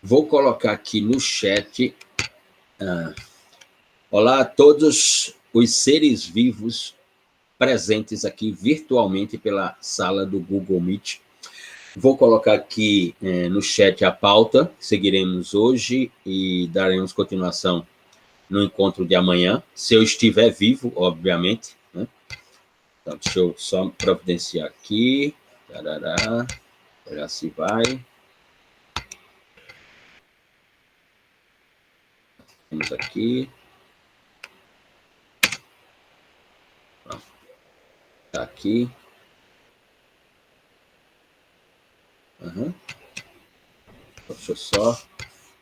Vou colocar aqui no chat. Olá a todos os seres vivos presentes aqui virtualmente pela sala do Google Meet. Vou colocar aqui no chat a pauta que seguiremos hoje e daremos continuação no encontro de amanhã, se eu estiver vivo, obviamente, né? Então, deixa eu só providenciar aqui. Tarará, já se vai. Vamos aqui. Tá aqui. Uhum. Deixa eu só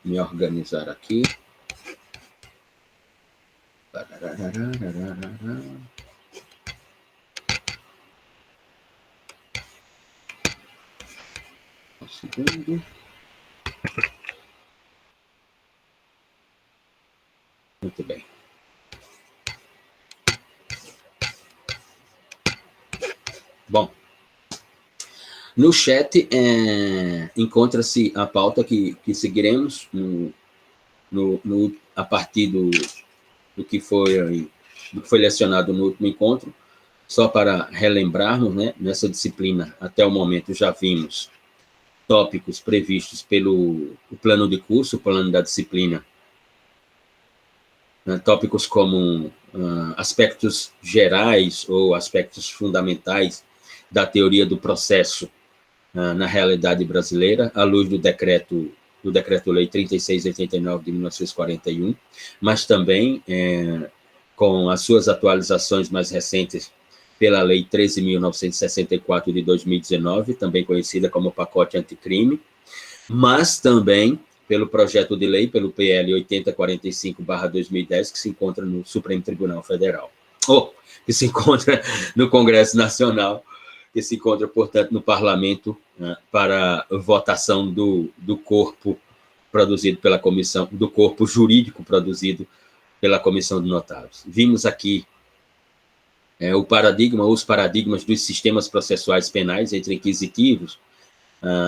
me organizar aqui. Um segundo. Muito bem. Bom, no chat encontra-se a pauta que seguiremos a partir do que foi lecionado no último encontro. Só para relembrarmos, né, nessa disciplina, até o momento, já vimos tópicos previstos pelo plano de curso, o plano da disciplina, né, tópicos como aspectos gerais ou aspectos fundamentais da teoria do processo na realidade brasileira, à luz do Decreto-Lei 3689 de 1941, mas também com as suas atualizações mais recentes pela Lei 13.964 de 2019, também conhecida como Pacote Anticrime, mas também pelo projeto de lei, pelo PL 8045/2010, que se encontra no Supremo Tribunal Federal, ou que se encontra no Congresso Nacional, que se encontra, portanto, no Parlamento, né, para votação do corpo produzido pela comissão, do corpo jurídico produzido pela Comissão de Notáveis. Vimos aqui os paradigmas dos sistemas processuais penais entre inquisitivos,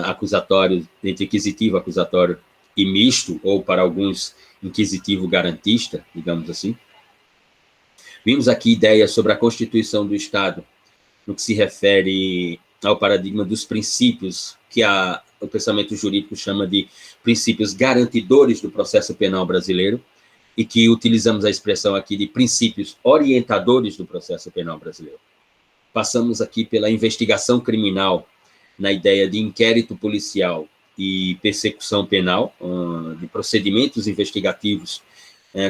acusatórios, entre inquisitivo, acusatório e misto, ou para alguns, inquisitivo garantista, digamos assim. Vimos aqui ideias sobre a Constituição do Estado, no que se refere ao paradigma dos princípios, que o pensamento jurídico chama de princípios garantidores do processo penal brasileiro, e que utilizamos a expressão aqui de princípios orientadores do processo penal brasileiro. Passamos aqui pela investigação criminal, na ideia de inquérito policial e persecução penal, de procedimentos investigativos,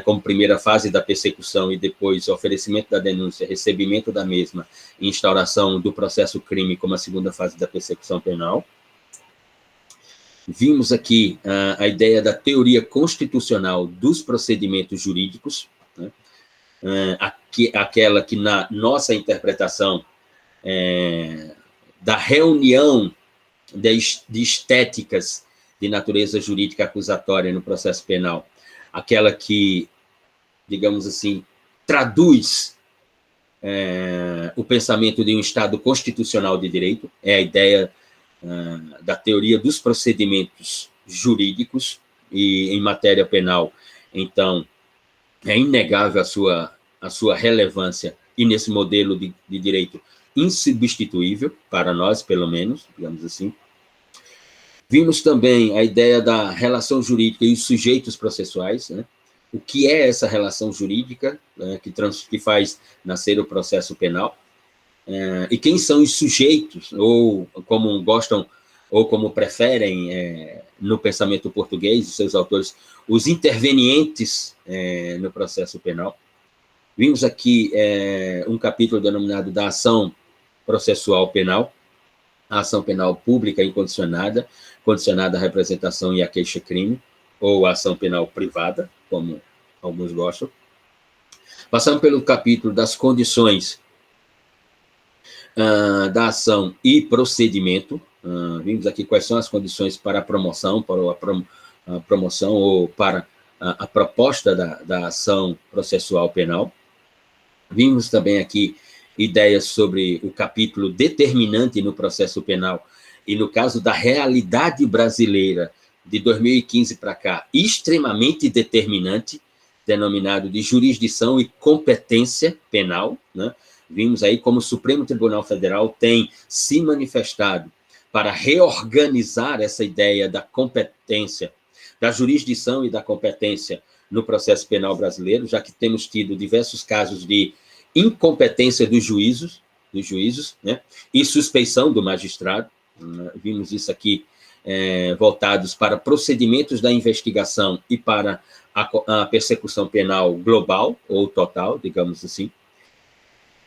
como primeira fase da persecução e depois oferecimento da denúncia, recebimento da mesma e instauração do processo crime como a segunda fase da persecução penal. Vimos aqui a ideia da teoria constitucional dos procedimentos jurídicos, né? Aquela que, na nossa interpretação, da reunião de estéticas de natureza jurídica acusatória no processo penal, aquela que, digamos assim, traduz o pensamento de um Estado constitucional de direito, é a ideia da teoria dos procedimentos jurídicos, e em matéria penal, então, é inegável a sua relevância, e nesse modelo de direito insubstituível, para nós, pelo menos, digamos assim. Vimos também a ideia da relação jurídica e os sujeitos processuais, né? O que é essa relação jurídica, né, que faz nascer o processo penal, e quem são os sujeitos, ou como gostam, ou como preferem, no pensamento português, os seus autores, os intervenientes no processo penal. Vimos aqui um capítulo denominado da ação processual penal, a ação penal pública incondicionada, condicionada à representação e à queixa-crime, ou a ação penal privada, como alguns gostam. Passamos pelo capítulo das condições da ação e procedimento. Vimos aqui quais são as condições para a promoção, ou para a proposta da ação processual penal. Vimos também aqui ideias sobre o capítulo determinante no processo penal, e no caso da realidade brasileira, de 2015 para cá, extremamente determinante, denominado de jurisdição e competência penal, né? Vimos aí como o Supremo Tribunal Federal tem se manifestado para reorganizar essa ideia da competência, da jurisdição e da competência no processo penal brasileiro, já que temos tido diversos casos de incompetência dos juízos, né? E suspeição do magistrado. Vimos isso aqui, voltados para procedimentos da investigação e para a persecução penal global, ou total, digamos assim.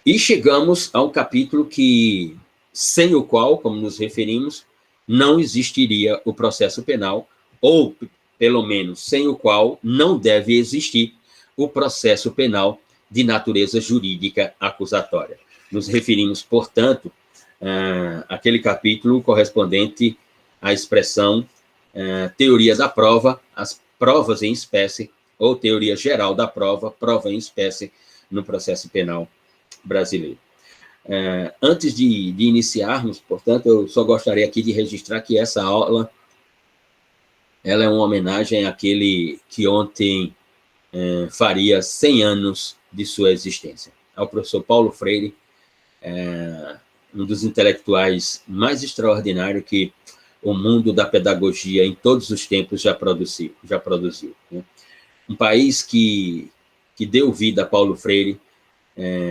E chegamos a um capítulo que, sem o qual, como nos referimos, não existiria o processo penal, ou, pelo menos, sem o qual não deve existir o processo penal de natureza jurídica acusatória. Nos referimos, portanto, àquele capítulo correspondente à expressão teoria da prova, as provas em espécie, ou teoria geral da prova, prova em espécie, no processo penal brasileiro. Antes de iniciarmos, portanto, eu só gostaria aqui de registrar que essa aula ela é uma homenagem àquele que ontem faria 100 anos de sua existência, ao professor Paulo Freire, um dos intelectuais mais extraordinários que o mundo da pedagogia em todos os tempos já produziu, né? Um país que deu vida a Paulo Freire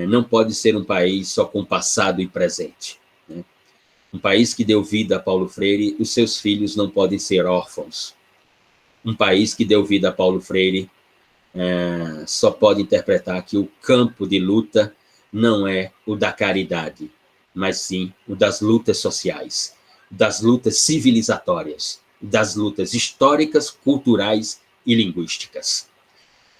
não pode ser um país só com passado e presente, né? Um país que deu vida a Paulo Freire, os seus filhos não podem ser órfãos. Um país que deu vida a Paulo Freire só pode interpretar que o campo de luta não é o da caridade, mas sim o das lutas sociais, das lutas civilizatórias, das lutas históricas, culturais e linguísticas.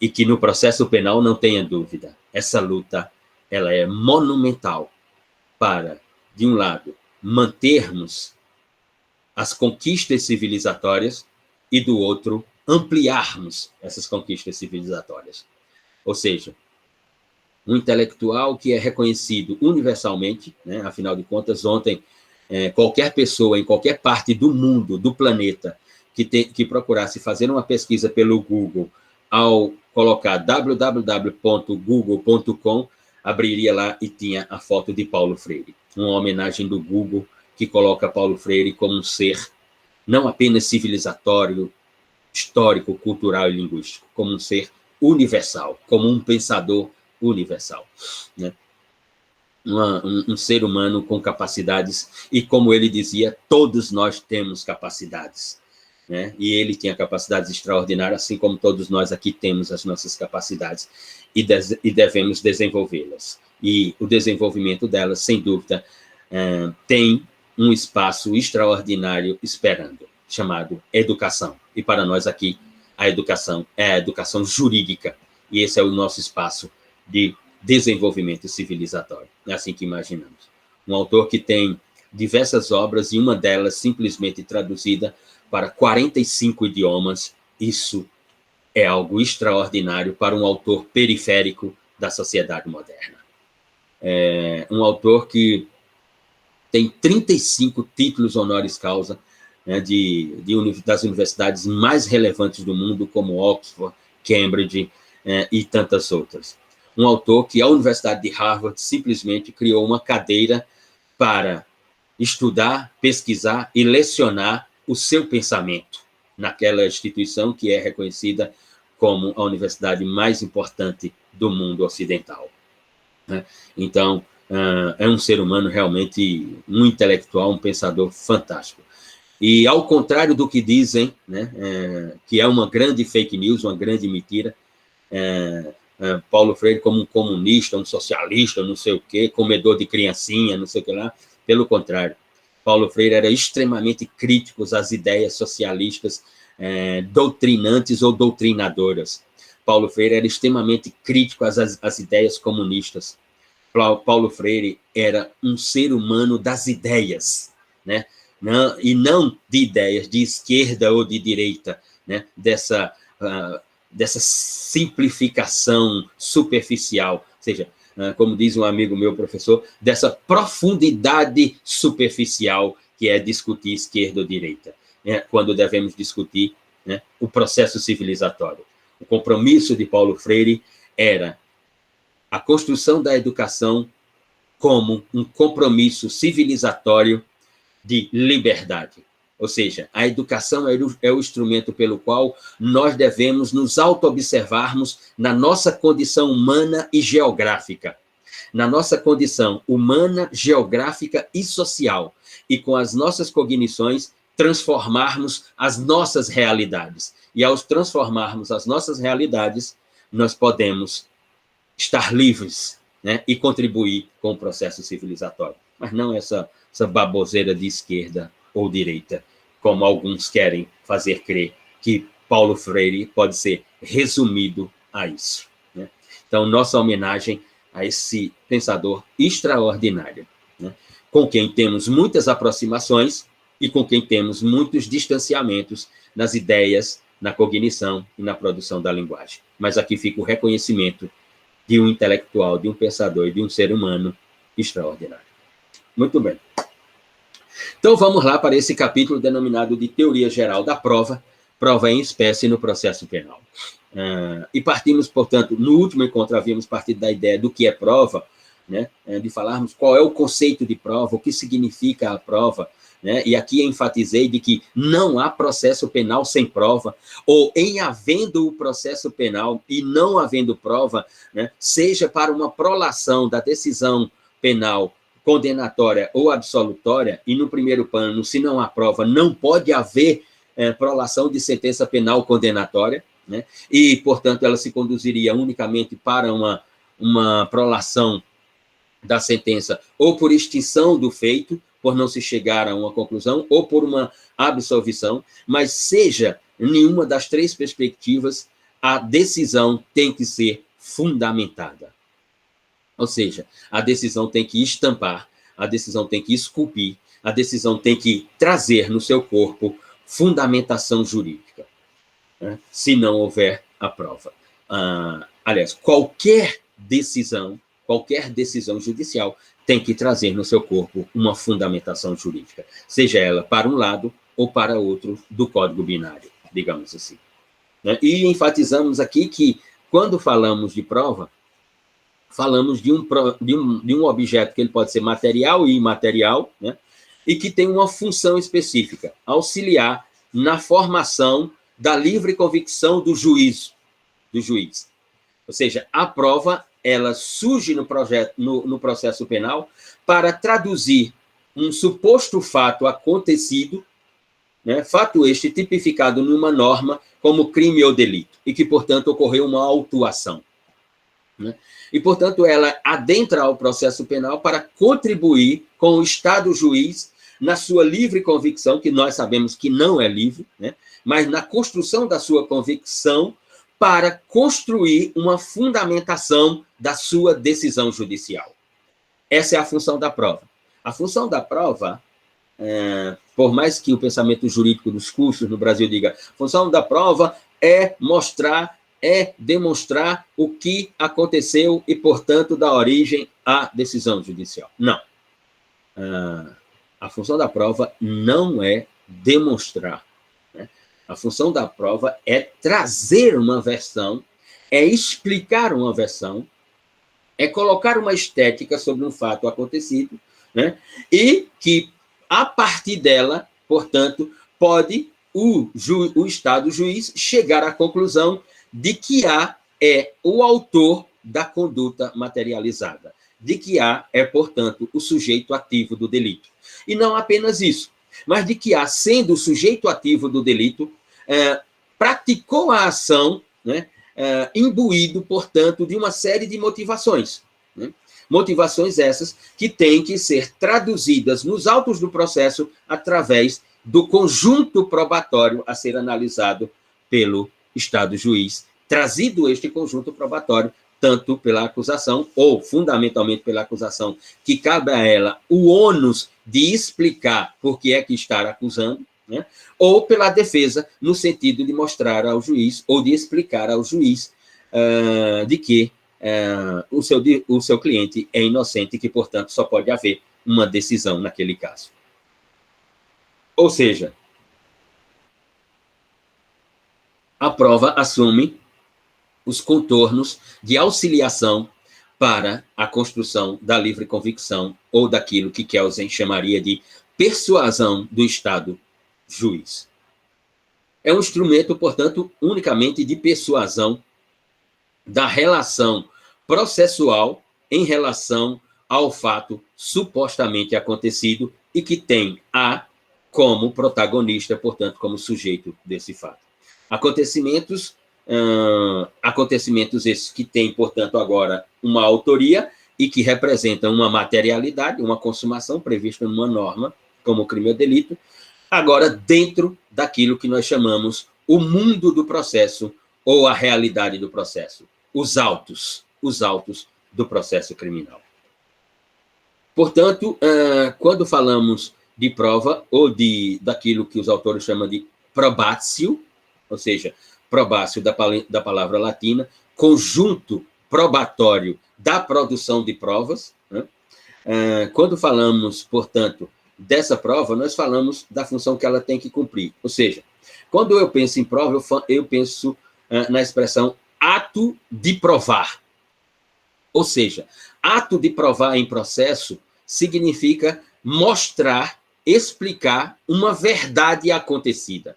E que no processo penal, não tenha dúvida, essa luta ela é monumental para, de um lado, mantermos as conquistas civilizatórias e, do outro, ampliarmos essas conquistas civilizatórias. Ou seja, um intelectual que é reconhecido universalmente, né? Afinal de contas, ontem, qualquer pessoa em qualquer parte do mundo, do planeta, que procurasse fazer uma pesquisa pelo Google, ao colocar www.google.com, abriria lá e tinha a foto de Paulo Freire. Uma homenagem do Google que coloca Paulo Freire como um ser não apenas civilizatório, histórico, cultural e linguístico, como um ser universal, como um pensador universal, né? Um ser humano com capacidades, e como ele dizia, todos nós temos capacidades, né? E ele tinha capacidades extraordinárias, assim como todos nós aqui temos as nossas capacidades, e devemos desenvolvê-las. E o desenvolvimento delas, sem dúvida, tem um espaço extraordinário esperando, chamado educação. E para nós aqui, a educação é a educação jurídica, e esse é o nosso espaço de desenvolvimento civilizatório. É assim que imaginamos. Um autor que tem diversas obras, e uma delas simplesmente traduzida para 45 idiomas, isso é algo extraordinário para um autor periférico da sociedade moderna. Um autor que tem 35 títulos honoris causa, né, das universidades mais relevantes do mundo, como Oxford, Cambridge e tantas outras. Um autor que a Universidade de Harvard simplesmente criou uma cadeira para estudar, pesquisar e lecionar o seu pensamento naquela instituição que é reconhecida como a universidade mais importante do mundo ocidental, né? Então, é um ser humano realmente, um intelectual, um pensador fantástico. E, ao contrário do que dizem, né, que é uma grande fake news, uma grande mentira, Paulo Freire como um comunista, um socialista, não sei o quê, comedor de criancinha, não sei o que lá, pelo contrário. Paulo Freire era extremamente crítico às ideias socialistas, doutrinantes ou doutrinadoras. Paulo Freire era extremamente crítico às ideias comunistas. Paulo Freire era um ser humano das ideias, né? E não de ideias de esquerda ou de direita, né? Dessa simplificação superficial, ou seja, como diz um amigo meu, professor, dessa profundidade superficial que é discutir esquerda ou direita. quando devemos discutir, né, o processo civilizatório. O compromisso de Paulo Freire era a construção da educação como um compromisso civilizatório de liberdade. Ou seja, a educação é o instrumento pelo qual nós devemos nos auto-observarmos na nossa condição humana e geográfica. Na nossa condição humana, geográfica e social. E com as nossas cognições, transformarmos as nossas realidades. E ao transformarmos as nossas realidades, nós podemos estar livres, né, e contribuir com o processo civilizatório. Mas não essa baboseira de esquerda ou direita, como alguns querem fazer crer que Paulo Freire pode ser resumido a isso, né? Então, nossa homenagem a esse pensador extraordinário, né, com quem temos muitas aproximações e com quem temos muitos distanciamentos nas ideias, na cognição e na produção da linguagem. Mas aqui fica o reconhecimento de um intelectual, de um pensador e de um ser humano extraordinário. Muito bem. Então, vamos lá para esse capítulo denominado de Teoria Geral da Prova, prova em espécie no processo penal. E partimos, portanto, no último encontro havíamos partido da ideia do que é prova, né, de falarmos qual é o conceito de prova, o que significa a prova, né, e aqui enfatizei de que não há processo penal sem prova, ou em havendo o processo penal e não havendo prova, né, seja para uma prolação da decisão penal condenatória ou absolutória, e no primeiro plano, se não há prova, não pode haver prolação de sentença penal condenatória, né? E, portanto, ela se conduziria unicamente para uma prolação da sentença ou por extinção do feito, por não se chegar a uma conclusão, ou por uma absolvição, mas seja nenhuma das três perspectivas, a decisão tem que ser fundamentada. Ou seja, a decisão tem que estampar, a decisão tem que esculpir, a decisão tem que trazer no seu corpo fundamentação jurídica, né, se não houver a prova. Aliás, qualquer decisão judicial tem que trazer no seu corpo uma fundamentação jurídica, seja ela para um lado ou para outro do código binário, digamos assim, né? E enfatizamos aqui que, quando falamos de prova, falamos de um objeto que ele pode ser material e imaterial, né, e que tem uma função específica, auxiliar na formação da livre convicção do juiz. Ou seja, a prova, ela surge no processo penal para traduzir um suposto fato acontecido, né, fato este tipificado numa norma como crime ou delito, e que, portanto, ocorreu uma autuação, né? E, portanto, ela adentra ao processo penal para contribuir com o Estado juiz na sua livre convicção, que nós sabemos que não é livre, né, mas na construção da sua convicção para construir uma fundamentação da sua decisão judicial. Essa é a função da prova. A função da prova, por mais que o pensamento jurídico dos cursos no Brasil diga, a função da prova é demonstrar o que aconteceu e, portanto, dar origem à decisão judicial. Não. A função da prova não é demonstrar, né? A função da prova é trazer uma versão, é explicar uma versão, é colocar uma estética sobre um fato acontecido, né? E que, a partir dela, portanto, pode o Estado juiz chegar à conclusão de que A é o autor da conduta materializada, de que A é, portanto, o sujeito ativo do delito. E não apenas isso, mas de que A, sendo o sujeito ativo do delito, praticou a ação, né, imbuído, portanto, de uma série de motivações, né? Motivações essas que têm que ser traduzidas nos autos do processo através do conjunto probatório a ser analisado pelo Estado juiz, trazido este conjunto probatório tanto pela acusação, ou fundamentalmente pela acusação, que cabe a ela o ônus de explicar por que é que está acusando, né, ou pela defesa, no sentido de mostrar ao juiz, ou de explicar ao juiz de que o seu cliente é inocente e que, portanto, só pode haver uma decisão naquele caso. Ou seja, a prova assume os contornos de auxiliação para a construção da livre convicção ou daquilo que Kelsen chamaria de persuasão do Estado juiz. É um instrumento, portanto, unicamente de persuasão da relação processual em relação ao fato supostamente acontecido e que tem A como protagonista, portanto, como sujeito desse fato. Acontecimentos esses que têm, portanto, agora uma autoria e que representam uma materialidade, uma consumação prevista numa norma, como crime ou delito, agora dentro daquilo que nós chamamos o mundo do processo ou a realidade do processo, os autos do processo criminal. Portanto, quando falamos de prova ou daquilo que os autores chamam de probatio, ou seja, probatio da palavra latina, conjunto probatório da produção de provas, né? Quando falamos, portanto, dessa prova, nós falamos da função que ela tem que cumprir. Ou seja, quando eu penso em prova, eu penso na expressão ato de provar. Ou seja, ato de provar em processo significa mostrar, explicar uma verdade acontecida.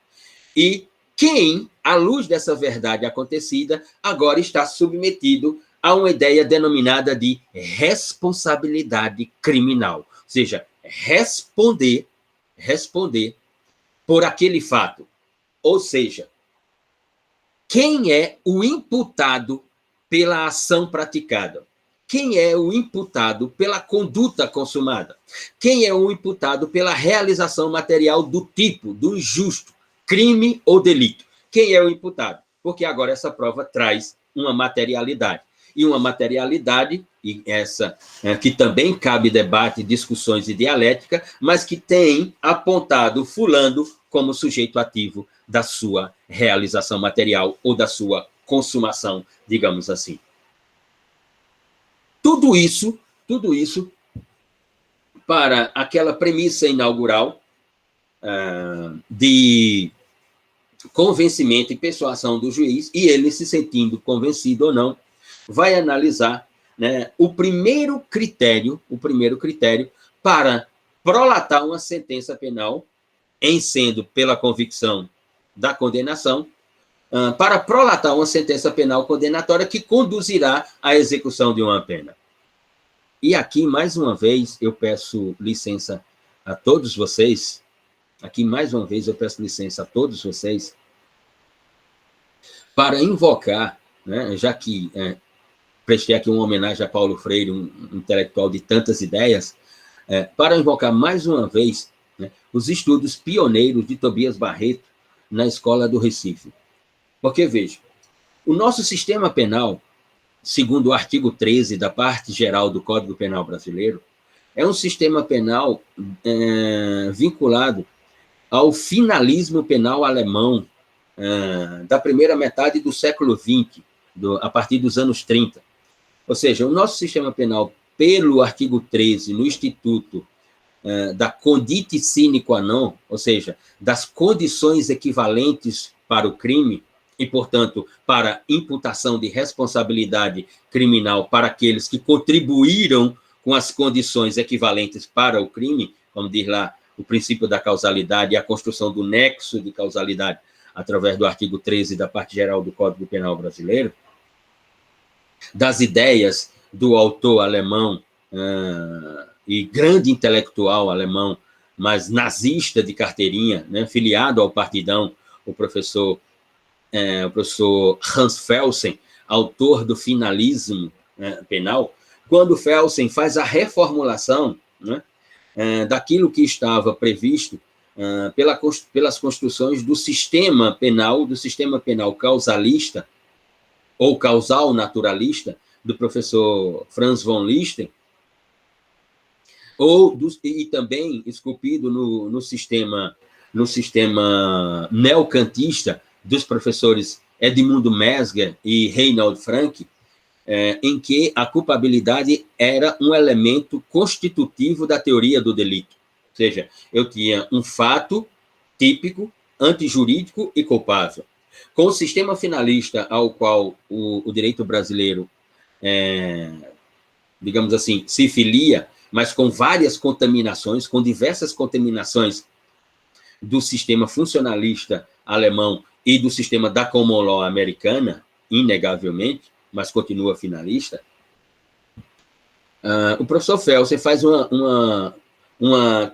E quem, à luz dessa verdade acontecida, agora está submetido a uma ideia denominada de responsabilidade criminal. Ou seja, responder por aquele fato. Ou seja, quem é o imputado pela ação praticada? Quem é o imputado pela conduta consumada? Quem é o imputado pela realização material do tipo, do injusto, crime ou delito? Quem é o imputado? Porque agora essa prova traz uma materialidade. E uma materialidade, e essa que também cabe debate, discussões e dialética, mas que tem apontado fulano como sujeito ativo da sua realização material ou da sua consumação, digamos assim. Tudo isso para aquela premissa inaugural de convencimento e persuasão do juiz, e ele, se sentindo convencido ou não, vai analisar, né, o primeiro critério para prolatar uma sentença penal, em sendo pela convicção da condenação, para prolatar uma sentença penal condenatória que conduzirá à execução de uma pena. E aqui, mais uma vez, eu peço licença a todos vocês, para invocar, né, já que prestei aqui uma homenagem a Paulo Freire, um intelectual de tantas ideias, para invocar mais uma vez, né, os estudos pioneiros de Tobias Barreto na Escola do Recife. Porque, veja, o nosso sistema penal, segundo o artigo 13 da parte geral do Código Penal brasileiro, é um sistema penal vinculado ao finalismo penal alemão da primeira metade do século XX, a partir dos anos 30. Ou seja, o nosso sistema penal, pelo artigo 13, no Instituto da conditio sine qua non, ou seja, das condições equivalentes para o crime, e, portanto, para imputação de responsabilidade criminal para aqueles que contribuíram com as condições equivalentes para o crime, como diz lá o princípio da causalidade e a construção do nexo de causalidade através do artigo 13 da parte geral do Código Penal brasileiro, das ideias do autor alemão e grande intelectual alemão, mas nazista de carteirinha, né, filiado ao Partidão, o professor Hans Felsen, autor do finalismo penal, quando Felsen faz a reformulação, né, daquilo que estava previsto pelas construções do sistema penal causalista, ou causal naturalista, do professor Franz von Liszt, e também esculpido no sistema neocantista dos professores Edmundo Mesger e Reinhold Frank, em que a culpabilidade era um elemento constitutivo da teoria do delito. Ou seja, eu tinha um fato típico, antijurídico e culpável. Com o sistema finalista ao qual o direito brasileiro, digamos assim, se filia, mas com várias contaminações, com diversas contaminações do sistema funcionalista alemão e do sistema da common law americana, inegavelmente, mas continua finalista, o professor Felsen faz uma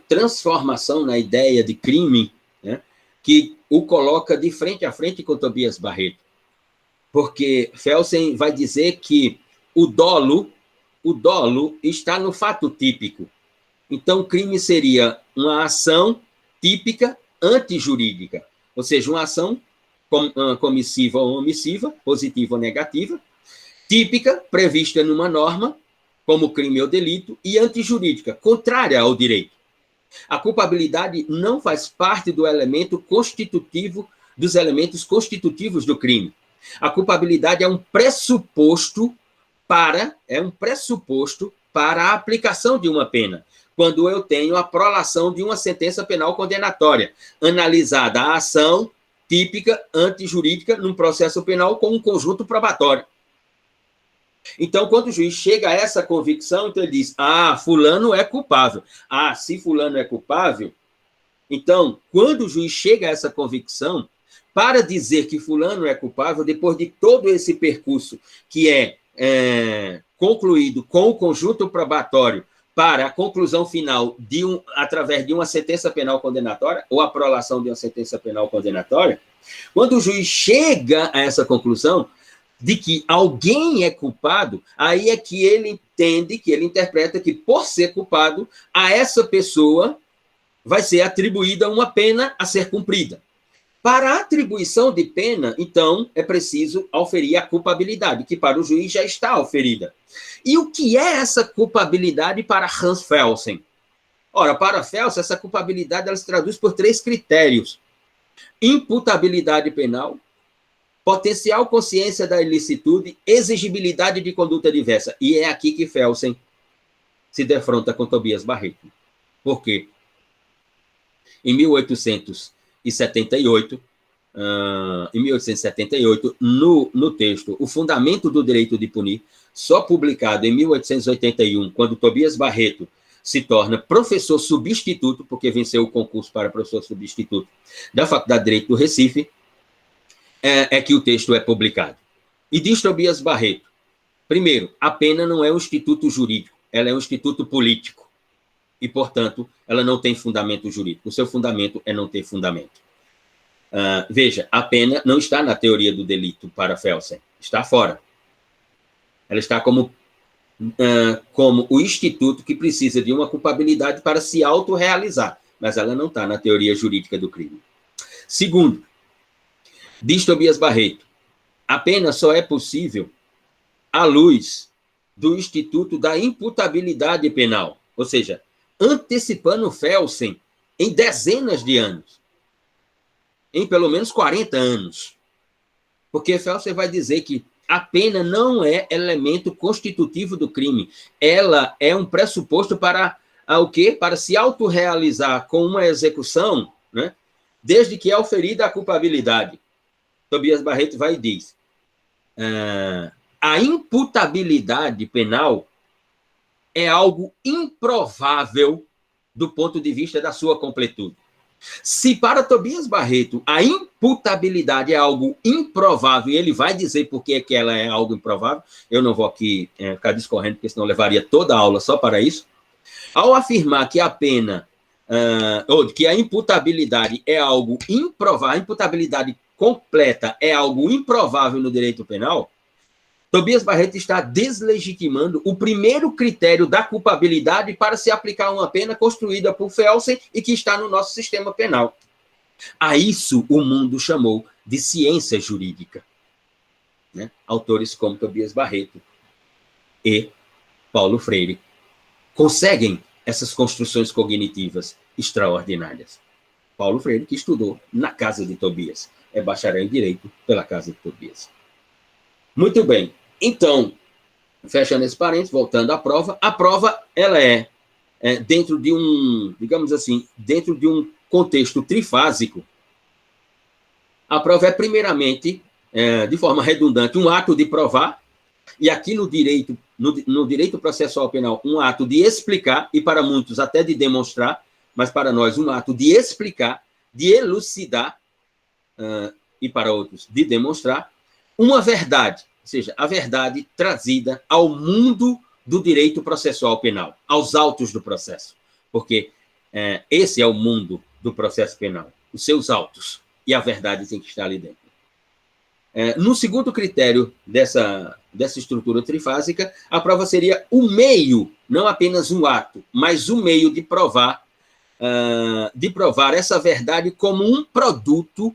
transformação na ideia de crime, né, que o coloca de frente a frente com Tobias Barreto. Porque Felsen vai dizer que o dolo está no fato típico. Então, crime seria uma ação típica antijurídica, ou seja, uma ação comissiva ou omissiva, positiva ou negativa, típica, prevista numa norma, como crime ou delito, e antijurídica, contrária ao direito. A culpabilidade não faz parte do elemento constitutivo, dos elementos constitutivos do crime. A culpabilidade é um pressuposto para a aplicação de uma pena, quando eu tenho a prolação de uma sentença penal condenatória, analisada a ação típica antijurídica num processo penal com um conjunto probatório. Então, quando o juiz chega a essa convicção, então ele diz, fulano é culpável. Se fulano é culpável, então, quando o juiz chega a essa convicção, para dizer que fulano é culpável, depois de todo esse percurso que é concluído com o conjunto probatório para a conclusão final através de uma sentença penal condenatória, ou a prolação de uma sentença penal condenatória, quando o juiz chega a essa conclusão de que alguém é culpado, aí é que ele entende, que ele interpreta que, por ser culpado, a essa pessoa vai ser atribuída uma pena a ser cumprida. Para a atribuição de pena, então, é preciso auferir a culpabilidade, que para o juiz já está auferida. E o que é essa culpabilidade para Hans Felsen? Ora, para Felsen, essa culpabilidade ela se traduz por 3 critérios: imputabilidade penal, potencial consciência da ilicitude, exigibilidade de conduta diversa. E é aqui que Felsen se defronta com Tobias Barreto. Por quê? Em 1878, no texto O Fundamento do Direito de Punir, só publicado em 1881, quando Tobias Barreto se torna professor substituto, porque venceu o concurso para professor substituto da Faculdade de Direito do Recife, é que o texto é publicado. E diz Tobias Barreto, primeiro, a pena não é um instituto jurídico, ela é um instituto político. E, portanto, ela não tem fundamento jurídico. O seu fundamento é não ter fundamento. Veja, a pena não está na teoria do delito para Felsen, está fora. Ela está como o instituto que precisa de uma culpabilidade para se autorrealizar, mas ela não está na teoria jurídica do crime. Segundo, diz Tobias Barreto, a pena só é possível à luz do instituto da imputabilidade penal, ou seja, antecipando Felsen em dezenas de anos, em pelo menos 40 anos. Porque Felsen vai dizer que a pena não é elemento constitutivo do crime, ela é um pressuposto para o quê? Para se autorrealizar com uma execução, né, desde que é oferida a culpabilidade. Tobias Barreto vai e diz, a imputabilidade penal é algo improvável do ponto de vista da sua completude. Se para Tobias Barreto a imputabilidade é algo improvável, e ele vai dizer por que ela é algo improvável, eu não vou aqui ficar discorrendo, porque senão levaria toda a aula só para isso. Ao afirmar que a pena, ou que a imputabilidade é algo improvável, a imputabilidade completa é algo improvável no direito penal, Tobias Barreto está deslegitimando o primeiro critério da culpabilidade para se aplicar uma pena construída por Felsen e que está no nosso sistema penal. A isso o mundo chamou de ciência jurídica. Né? Autores como Tobias Barreto e Paulo Freire conseguem essas construções cognitivas extraordinárias. Paulo Freire, que estudou na casa de Tobias, é bacharel em Direito pela casa de Tobias. Muito bem. Então, fechando esse parênteses, voltando à prova, a prova ela é dentro de um, digamos assim, dentro de um contexto trifásico, A prova é, primeiramente, de forma redundante, um ato de provar, e aqui no direito processual penal, um ato de explicar, e para muitos até de demonstrar, mas para nós um ato de explicar, de elucidar, e para outros de demonstrar, uma verdade, ou seja, a verdade trazida ao mundo do direito processual penal, aos autos do processo, porque esse é o mundo do processo penal, os seus autos, e a verdade tem que estar ali dentro. No segundo critério dessa estrutura trifásica, a prova seria o meio, não apenas um ato, mas o meio de provar essa verdade como um produto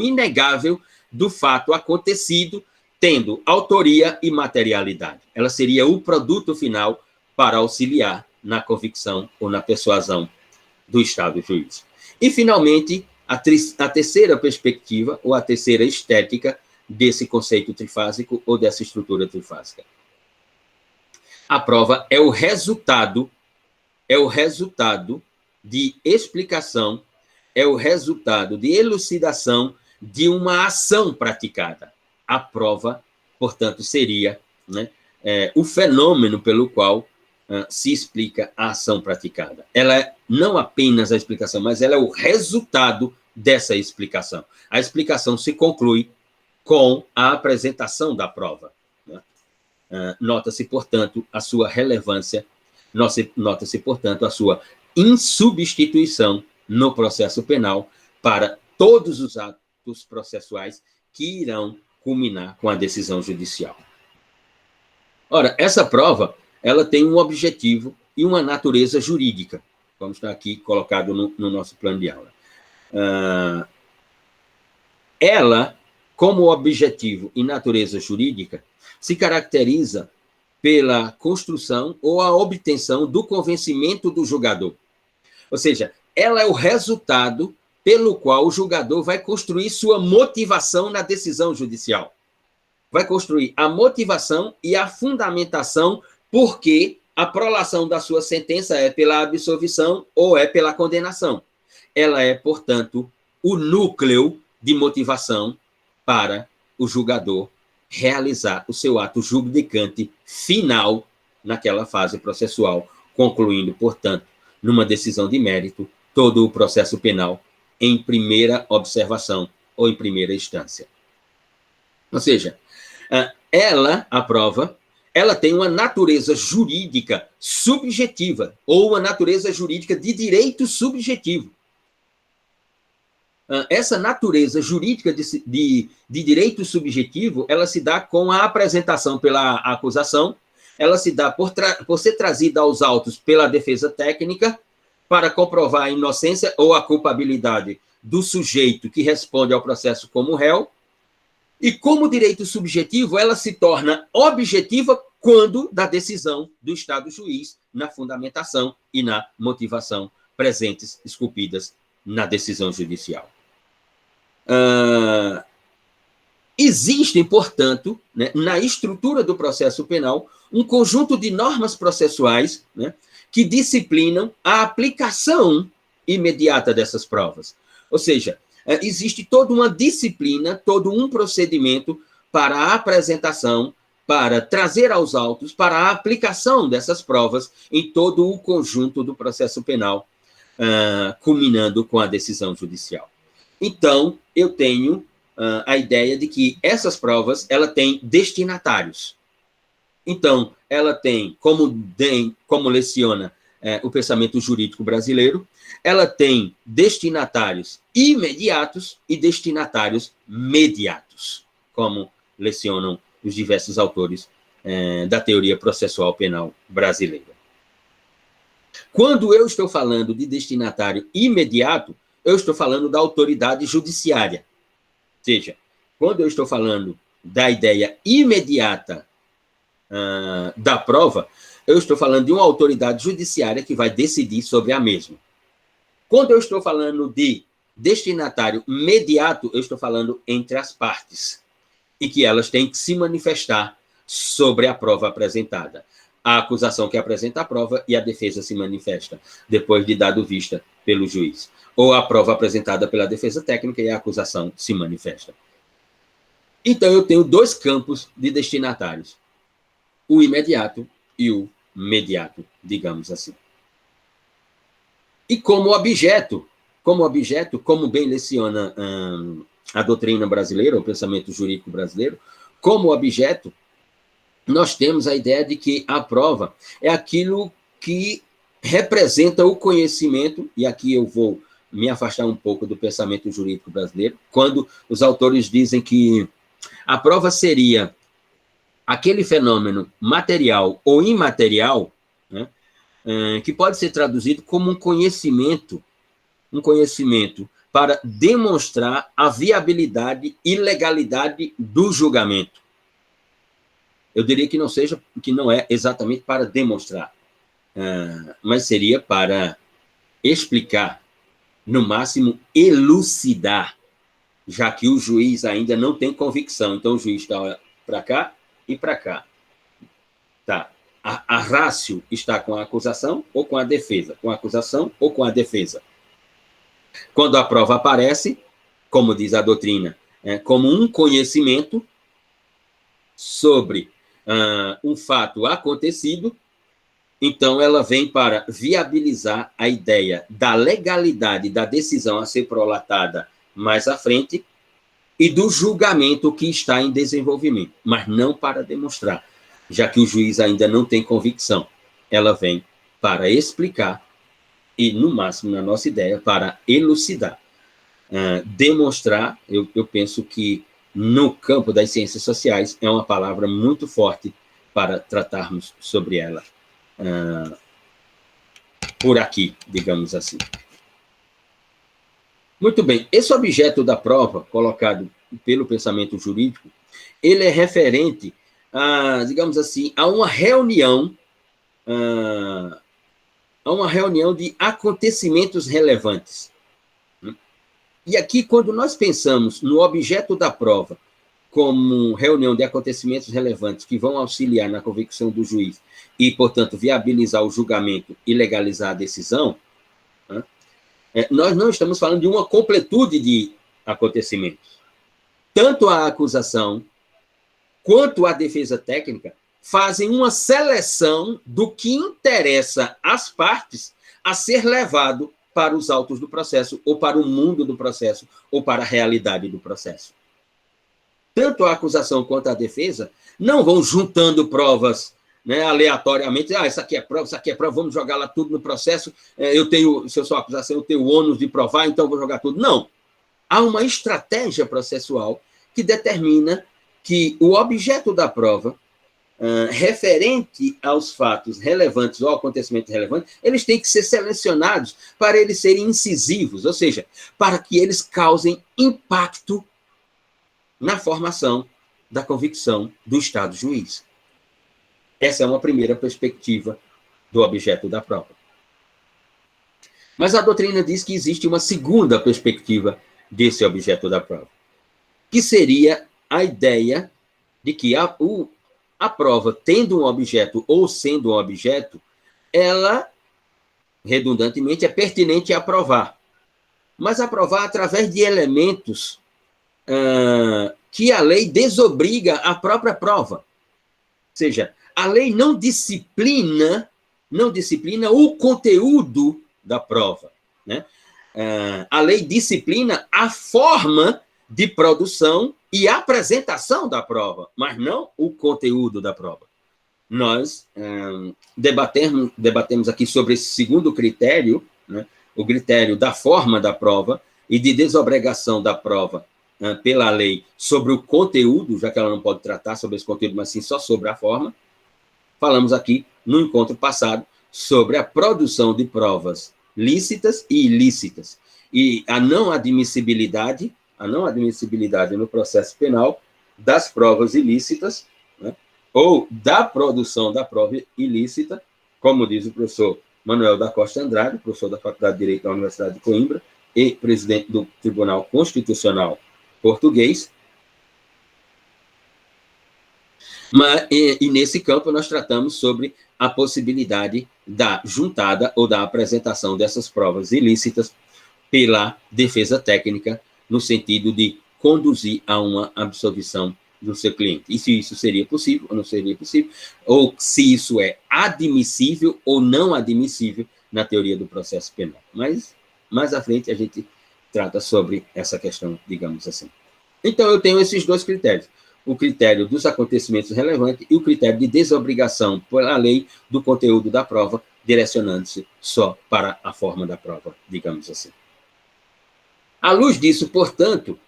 inegável do fato acontecido, tendo autoria e materialidade. Ela seria o produto final para auxiliar na convicção ou na persuasão do Estado juiz. E, finalmente, a terceira perspectiva, ou a terceira estética desse conceito trifásico ou dessa estrutura trifásica. A prova é o resultado de explicação, é o resultado de elucidação de uma ação praticada. A prova, portanto, seria, né, o fenômeno pelo qual se explica a ação praticada. Ela é não apenas a explicação, mas ela é o resultado dessa explicação. A explicação se conclui com a apresentação da prova, né? Nota-se, portanto, a sua relevância, nota-se, portanto, a sua insubstituição no processo penal para todos os atos processuais que irão culminar com a decisão judicial. Ora, essa prova, ela tem um objetivo e uma natureza jurídica, como está aqui colocado no nosso plano de aula. Ela, como objetivo e natureza jurídica, se caracteriza pela construção ou a obtenção do convencimento do julgador. Ou seja, ela é o resultado pelo qual o julgador vai construir sua motivação na decisão judicial. Vai construir a motivação e a fundamentação porque a prolação da sua sentença é pela absolvição ou é pela condenação. Ela é, portanto, o núcleo de motivação para o julgador realizar o seu ato juridicante final naquela fase processual, concluindo, portanto, numa decisão de mérito, todo o processo penal em primeira observação ou em primeira instância. Ou seja, a prova, ela tem uma natureza jurídica subjetiva, ou uma natureza jurídica de direito subjetivo. Essa natureza jurídica de direito subjetivo, ela se dá com a apresentação pela acusação, ela se dá por ser trazida aos autos pela defesa técnica, para comprovar a inocência ou a culpabilidade do sujeito que responde ao processo como réu, e como direito subjetivo, ela se torna objetiva quando da decisão do Estado juiz na fundamentação e na motivação presentes, esculpidas na decisão judicial. Existem, portanto, né, na estrutura do processo penal, um conjunto de normas processuais, né, que disciplinam a aplicação imediata dessas provas. Ou seja, existe toda uma disciplina, todo um procedimento para a apresentação, para trazer aos autos, para a aplicação dessas provas em todo o conjunto do processo penal, culminando com a decisão judicial. Então, eu tenho a ideia de que essas provas, ela tem destinatários. Então, ela tem, como leciona o pensamento jurídico brasileiro, ela tem destinatários imediatos e destinatários mediatos, como lecionam os diversos autores da teoria processual penal brasileira. Quando eu estou falando de destinatário imediato, eu estou falando da autoridade judiciária. Ou seja, quando eu estou falando da ideia imediata da prova, eu estou falando de uma autoridade judiciária que vai decidir sobre a mesma. Quando eu estou falando de destinatário imediato, eu estou falando entre as partes, e que elas têm que se manifestar sobre a prova apresentada. A acusação que apresenta a prova e a defesa se manifesta, depois de dado vista pelo juiz. ou a prova apresentada pela defesa técnica e a acusação se manifesta. Então, eu tenho dois campos de destinatários, o imediato e o mediato, digamos assim. E como objeto, como bem leciona a doutrina brasileira, o pensamento jurídico brasileiro, como objeto, nós temos a ideia de que a prova é aquilo que representa o conhecimento, e aqui eu vou me afastar um pouco do pensamento jurídico brasileiro, quando os autores dizem que a prova seria aquele fenômeno material ou imaterial, né, que pode ser traduzido como um conhecimento para demonstrar a viabilidade e legalidade do julgamento. Eu diria que não é exatamente para demonstrar, mas seria para explicar, no máximo elucidar, já que o juiz ainda não tem convicção. Então, o juiz está para cá e para cá. Tá. A ratio está com a acusação ou com a defesa, com a acusação ou com a defesa. Quando a prova aparece, como diz a doutrina, como um conhecimento sobre um fato acontecido, então ela vem para viabilizar a ideia da legalidade da decisão a ser prolatada mais à frente e do julgamento que está em desenvolvimento, mas não para demonstrar, já que o juiz ainda não tem convicção. Ela vem para explicar e, no máximo, na nossa ideia, para elucidar. Demonstrar, eu penso que no campo das ciências sociais é uma palavra muito forte para tratarmos sobre ela por aqui, digamos assim. Muito bem, esse objeto da prova, colocado pelo pensamento jurídico, ele é referente a, digamos assim, a uma reunião de acontecimentos relevantes. E aqui, quando nós pensamos no objeto da prova como reunião de acontecimentos relevantes que vão auxiliar na convicção do juiz e, portanto, viabilizar o julgamento e legalizar a decisão, nós não estamos falando de uma completude de acontecimentos. Tanto a acusação quanto a defesa técnica fazem uma seleção do que interessa às partes a ser levado para os autos do processo, ou para o mundo do processo, ou para a realidade do processo. Tanto a acusação quanto a defesa não vão juntando provas, né, aleatoriamente. Isso aqui é prova, vamos jogar lá tudo no processo. Se eu sou acusação, eu tenho o ônus de provar, então vou jogar tudo. Não. Há uma estratégia processual que determina que o objeto da prova, referente aos fatos relevantes ou acontecimentos relevantes, eles têm que ser selecionados para eles serem incisivos, ou seja, para que eles causem impacto na formação da convicção do Estado juiz. Essa é uma primeira perspectiva do objeto da prova. Mas a doutrina diz que existe uma segunda perspectiva desse objeto da prova, que seria a ideia de que a prova, tendo um objeto ou sendo um objeto, ela, redundantemente, é pertinente a provar. Mas a provar através de elementos que a lei desobriga a própria prova. Ou seja, a lei não disciplina o conteúdo da prova, né? A lei disciplina a forma de produção e apresentação da prova, mas não o conteúdo da prova. Nós debatemos aqui sobre esse segundo critério, né, o critério da forma da prova e de desobrigação da prova pela lei sobre o conteúdo, já que ela não pode tratar sobre esse conteúdo, mas sim só sobre a forma. Falamos aqui, no encontro passado, sobre a produção de provas lícitas e ilícitas, e a não admissibilidade no processo penal das provas ilícitas, né, ou da produção da prova ilícita, como diz o professor Manuel da Costa Andrade, professor da Faculdade de Direito da Universidade de Coimbra e presidente do Tribunal Constitucional Português. E nesse campo nós tratamos sobre a possibilidade da juntada ou da apresentação dessas provas ilícitas pela defesa técnica, no sentido de conduzir a uma absolvição do seu cliente. E se isso seria possível ou não seria possível, ou se isso é admissível ou não admissível na teoria do processo penal. Mas, mais à frente, a gente trata sobre essa questão, digamos assim. Então, eu tenho esses dois critérios. O critério dos acontecimentos relevantes e o critério de desobrigação pela lei do conteúdo da prova, direcionando-se só para a forma da prova, digamos assim. À luz disso, portanto,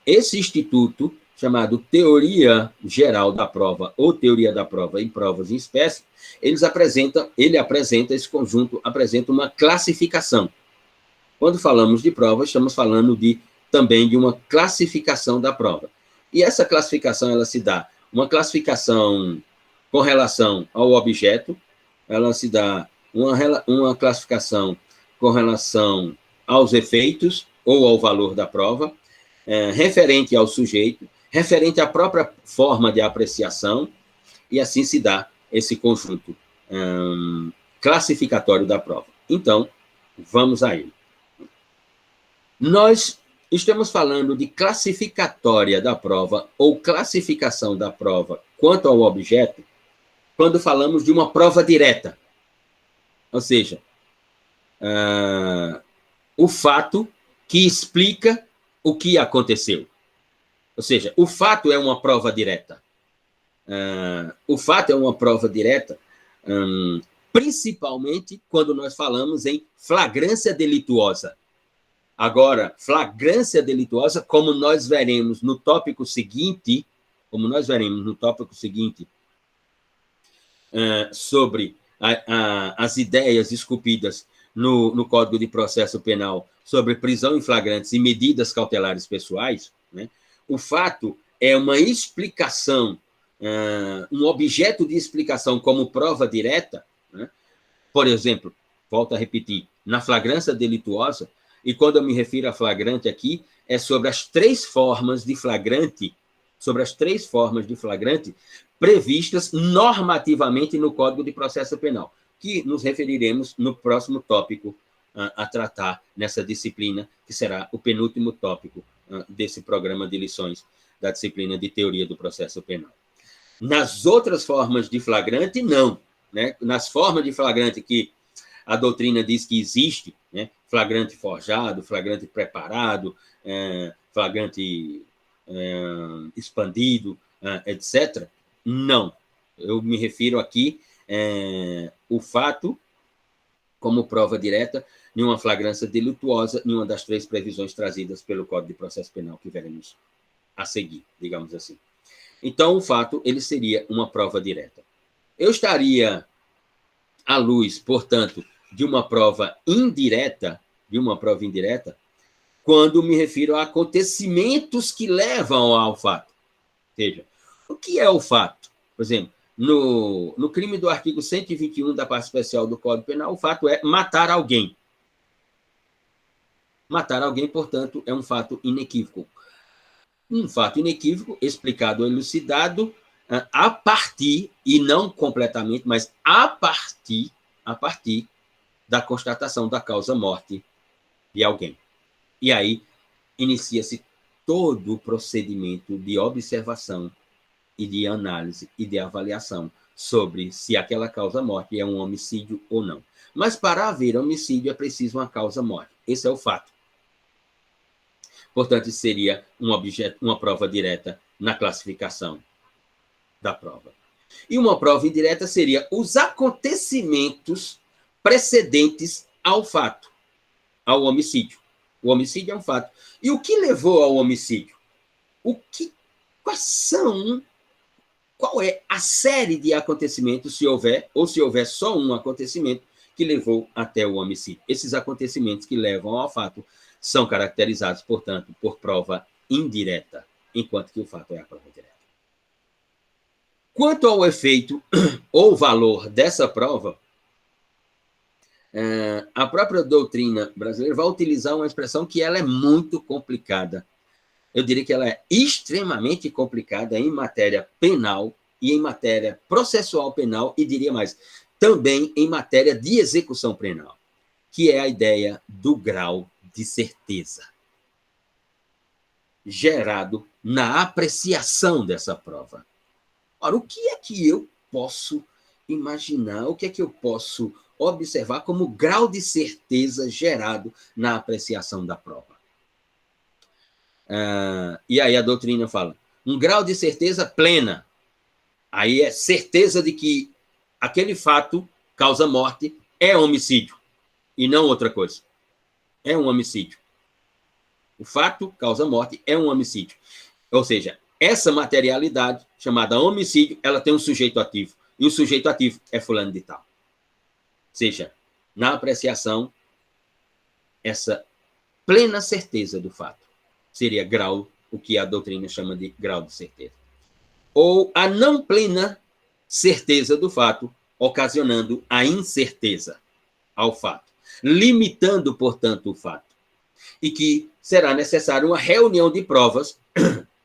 esse instituto, chamado Teoria Geral da Prova ou Teoria da Prova em Provas em Espécie, ele apresenta, esse conjunto apresenta uma classificação. Quando falamos de prova, estamos falando também de uma classificação da prova. E essa classificação, ela se dá uma classificação com relação ao objeto, ela se dá uma classificação com relação aos efeitos ou ao valor da prova, referente ao sujeito, referente à própria forma de apreciação, e assim se dá esse conjunto classificatório da prova. Então, vamos a ele. Nós estamos falando de classificatória da prova ou classificação da prova quanto ao objeto quando falamos de uma prova direta. Ou seja, o fato que explica o que aconteceu. Ou seja, o fato é uma prova direta. O fato é uma prova direta, principalmente quando nós falamos em flagrância delituosa. Agora, flagrância delituosa, como nós veremos no tópico seguinte, sobre as ideias esculpidas no Código de Processo Penal sobre prisão em flagrantes e medidas cautelares pessoais, né? O fato é uma explicação, um objeto de explicação como prova direta, né? Por exemplo, volto a repetir, na flagrância delituosa, e quando eu me refiro a flagrante aqui, é sobre as três formas de flagrante, previstas normativamente no Código de Processo Penal, que nos referiremos no próximo tópico a tratar nessa disciplina, que será o penúltimo tópico desse programa de lições da disciplina de Teoria do Processo Penal. Nas outras formas de flagrante, não. Né? Nas formas de flagrante que a doutrina diz que existe, né? Flagrante forjado, flagrante preparado, flagrante expandido, etc. Não. Eu me refiro aqui o fato como prova direta em uma flagrância delituosa, em uma das três previsões trazidas pelo Código de Processo Penal que veremos a seguir, digamos assim. Então, o fato, ele seria uma prova direta. Eu estaria à luz, portanto, de uma prova indireta, quando me refiro a acontecimentos que levam ao fato. Ou seja, o que é o fato? Por exemplo, no crime do artigo 121 da parte especial do Código Penal, o fato é matar alguém. Matar alguém, portanto, é um fato inequívoco. Um fato inequívoco, explicado ou elucidado, a partir, e não completamente, mas a partir da constatação da causa-morte de alguém. E aí inicia-se todo o procedimento de observação e de análise e de avaliação sobre se aquela causa-morte é um homicídio ou não. Mas para haver homicídio é preciso uma causa-morte. Esse é o fato. Portanto, seria uma prova direta na classificação da prova. E uma prova indireta seria os acontecimentos precedentes ao fato, ao homicídio. O homicídio é um fato. E o que levou ao homicídio? Qual é a série de acontecimentos, se houver, ou se houver só um acontecimento que levou até o homicídio? Esses acontecimentos que levam ao fato são caracterizados, portanto, por prova indireta, enquanto que o fato é a prova direta. Quanto ao efeito ou valor dessa prova, a própria doutrina brasileira vai utilizar uma expressão que ela é muito complicada. Eu diria que ela é extremamente complicada em matéria penal e em matéria processual penal, e diria mais, também em matéria de execução penal, que é a ideia do grau de certeza, gerado na apreciação dessa prova. Ora, o que é que eu posso imaginar, o que é que eu posso observar como grau de certeza gerado na apreciação da prova? E aí a doutrina fala, um grau de certeza plena. Aí é certeza de que aquele fato, causa morte, é homicídio, e não outra coisa. É um homicídio. O fato, causa morte, é um homicídio. Ou seja, essa materialidade, chamada homicídio, ela tem um sujeito ativo. E o sujeito ativo é fulano de tal. Ou seja, na apreciação, essa plena certeza do fato seria grau, o que a doutrina chama de grau de certeza. Ou a não plena certeza do fato, ocasionando a incerteza ao fato, limitando, portanto, o fato. E que será necessária uma reunião de provas,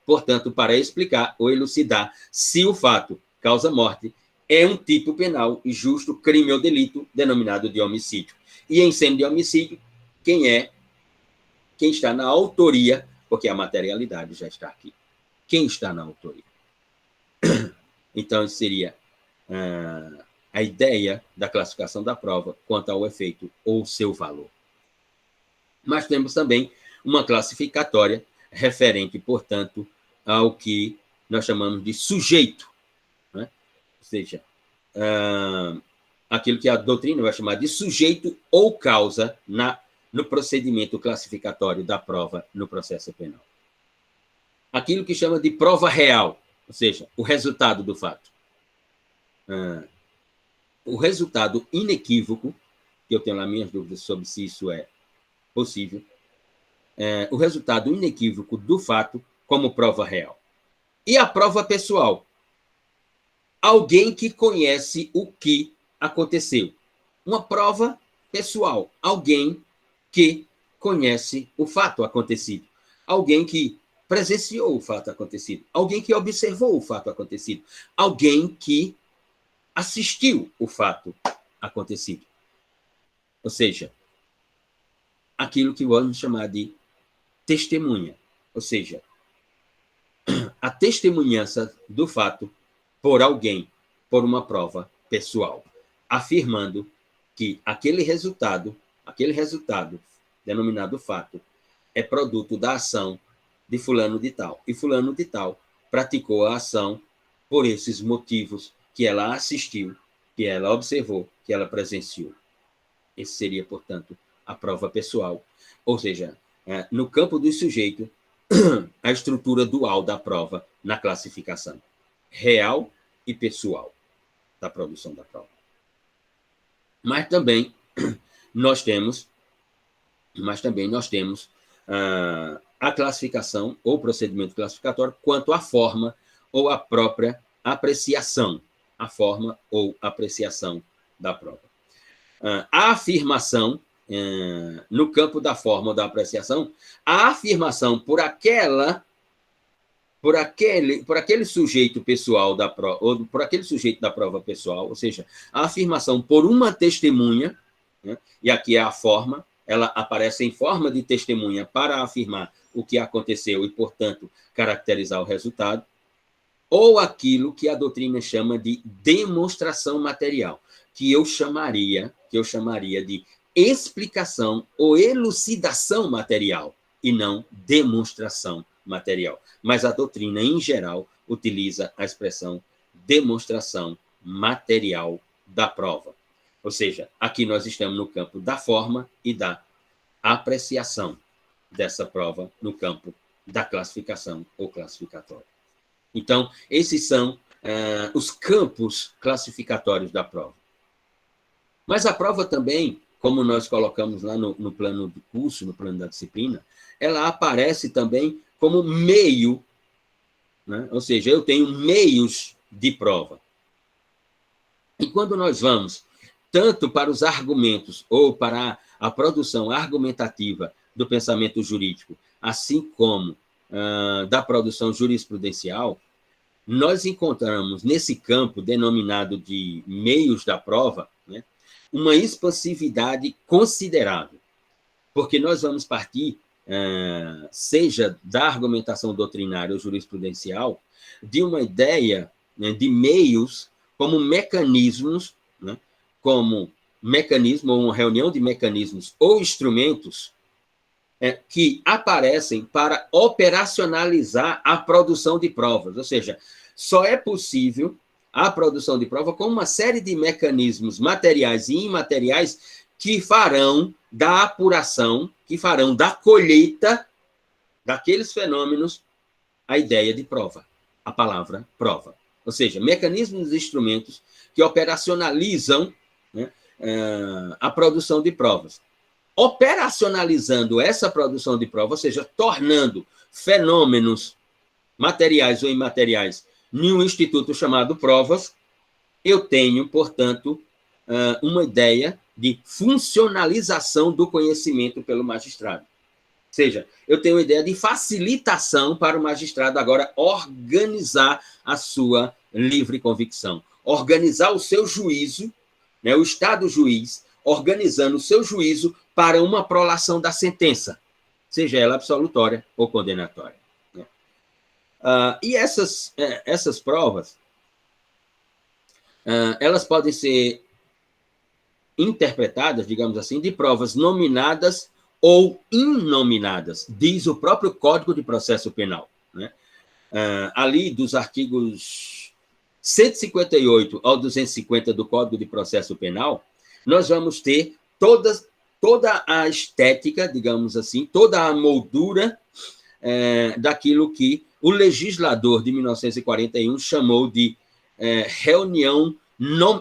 portanto, para explicar ou elucidar se o fato, causa morte, é um tipo penal e justo crime ou delito denominado de homicídio. E em sendo de homicídio, quem está na autoria, porque a materialidade já está aqui. Quem está na autoria? Então, seria a ideia da classificação da prova quanto ao efeito ou seu valor. Mas temos também uma classificatória referente, portanto, ao que nós chamamos de sujeito, né? Ou seja, aquilo que a doutrina vai chamar de sujeito ou causa no procedimento classificatório da prova no processo penal. Aquilo que chama de prova real, ou seja, o resultado do fato. O resultado inequívoco, que eu tenho lá minhas dúvidas sobre se isso é possível, o resultado inequívoco do fato como prova real. E a prova pessoal? Alguém que conhece o que aconteceu. Uma prova pessoal. Alguém que conhece o fato acontecido. Alguém que presenciou o fato acontecido. Alguém que observou o fato acontecido. Alguém que assistiu o fato acontecido. Ou seja, aquilo que vamos chamar de testemunha. Ou seja, a testemunhança do fato por alguém, por uma prova pessoal, afirmando que aquele resultado denominado fato, é produto da ação de fulano de tal. E fulano de tal praticou a ação por esses motivos que ela assistiu, que ela observou, que ela presenciou. Esse seria, portanto, a prova pessoal. Ou seja, no campo do sujeito, a estrutura dual da prova na classificação real e pessoal da produção da prova. Mas também nós temos a classificação ou procedimento classificatório quanto à forma ou à própria apreciação, a forma ou apreciação da prova. A afirmação, no campo da forma ou da apreciação, a afirmação por aquele sujeito pessoal da prova, ou por aquele sujeito da prova pessoal, ou seja, a afirmação por uma testemunha, né, e aqui é a forma, ela aparece em forma de testemunha para afirmar o que aconteceu e, portanto, caracterizar o resultado, ou aquilo que a doutrina chama de demonstração material, que eu chamaria de explicação ou elucidação material, e não demonstração material. Mas a doutrina, em geral, utiliza a expressão demonstração material da prova. Ou seja, aqui nós estamos no campo da forma e da apreciação dessa prova no campo da classificação ou classificatório. Então, esses são os campos classificatórios da prova. Mas a prova também, como nós colocamos lá no plano do curso, no plano da disciplina, ela aparece também como meio, né? Ou seja, eu tenho meios de prova. E quando nós vamos tanto para os argumentos ou para a produção argumentativa do pensamento jurídico, assim como da produção jurisprudencial, nós encontramos nesse campo denominado de meios da prova, né, uma expansividade considerável, porque nós vamos partir, seja da argumentação doutrinária ou jurisprudencial, de uma ideia, né, de meios como mecanismos, né, como mecanismo ou uma reunião de mecanismos ou instrumentos que aparecem para operacionalizar a produção de provas. Ou seja, só é possível a produção de prova com uma série de mecanismos materiais e imateriais que farão da apuração, que farão da colheita daqueles fenômenos a ideia de prova, a palavra prova. Ou seja, mecanismos e instrumentos que operacionalizam, né, a produção de provas. Operacionalizando essa produção de prova, ou seja, tornando fenômenos materiais ou imateriais em um instituto chamado provas, eu tenho, portanto, uma ideia de funcionalização do conhecimento pelo magistrado. Ou seja, eu tenho uma ideia de facilitação para o magistrado agora organizar a sua livre convicção, organizar o seu juízo, né, o Estado juiz, organizando o seu juízo para uma prolação da sentença, seja ela absolutória ou condenatória. Né? E essas provas, elas podem ser interpretadas, digamos assim, de provas nominadas ou inominadas, diz o próprio Código de Processo Penal. Né? Ali, dos artigos 158 ao 250 do Código de Processo Penal, nós vamos ter toda a estética, digamos assim, toda a moldura daquilo que o legislador de 1941 chamou de reunião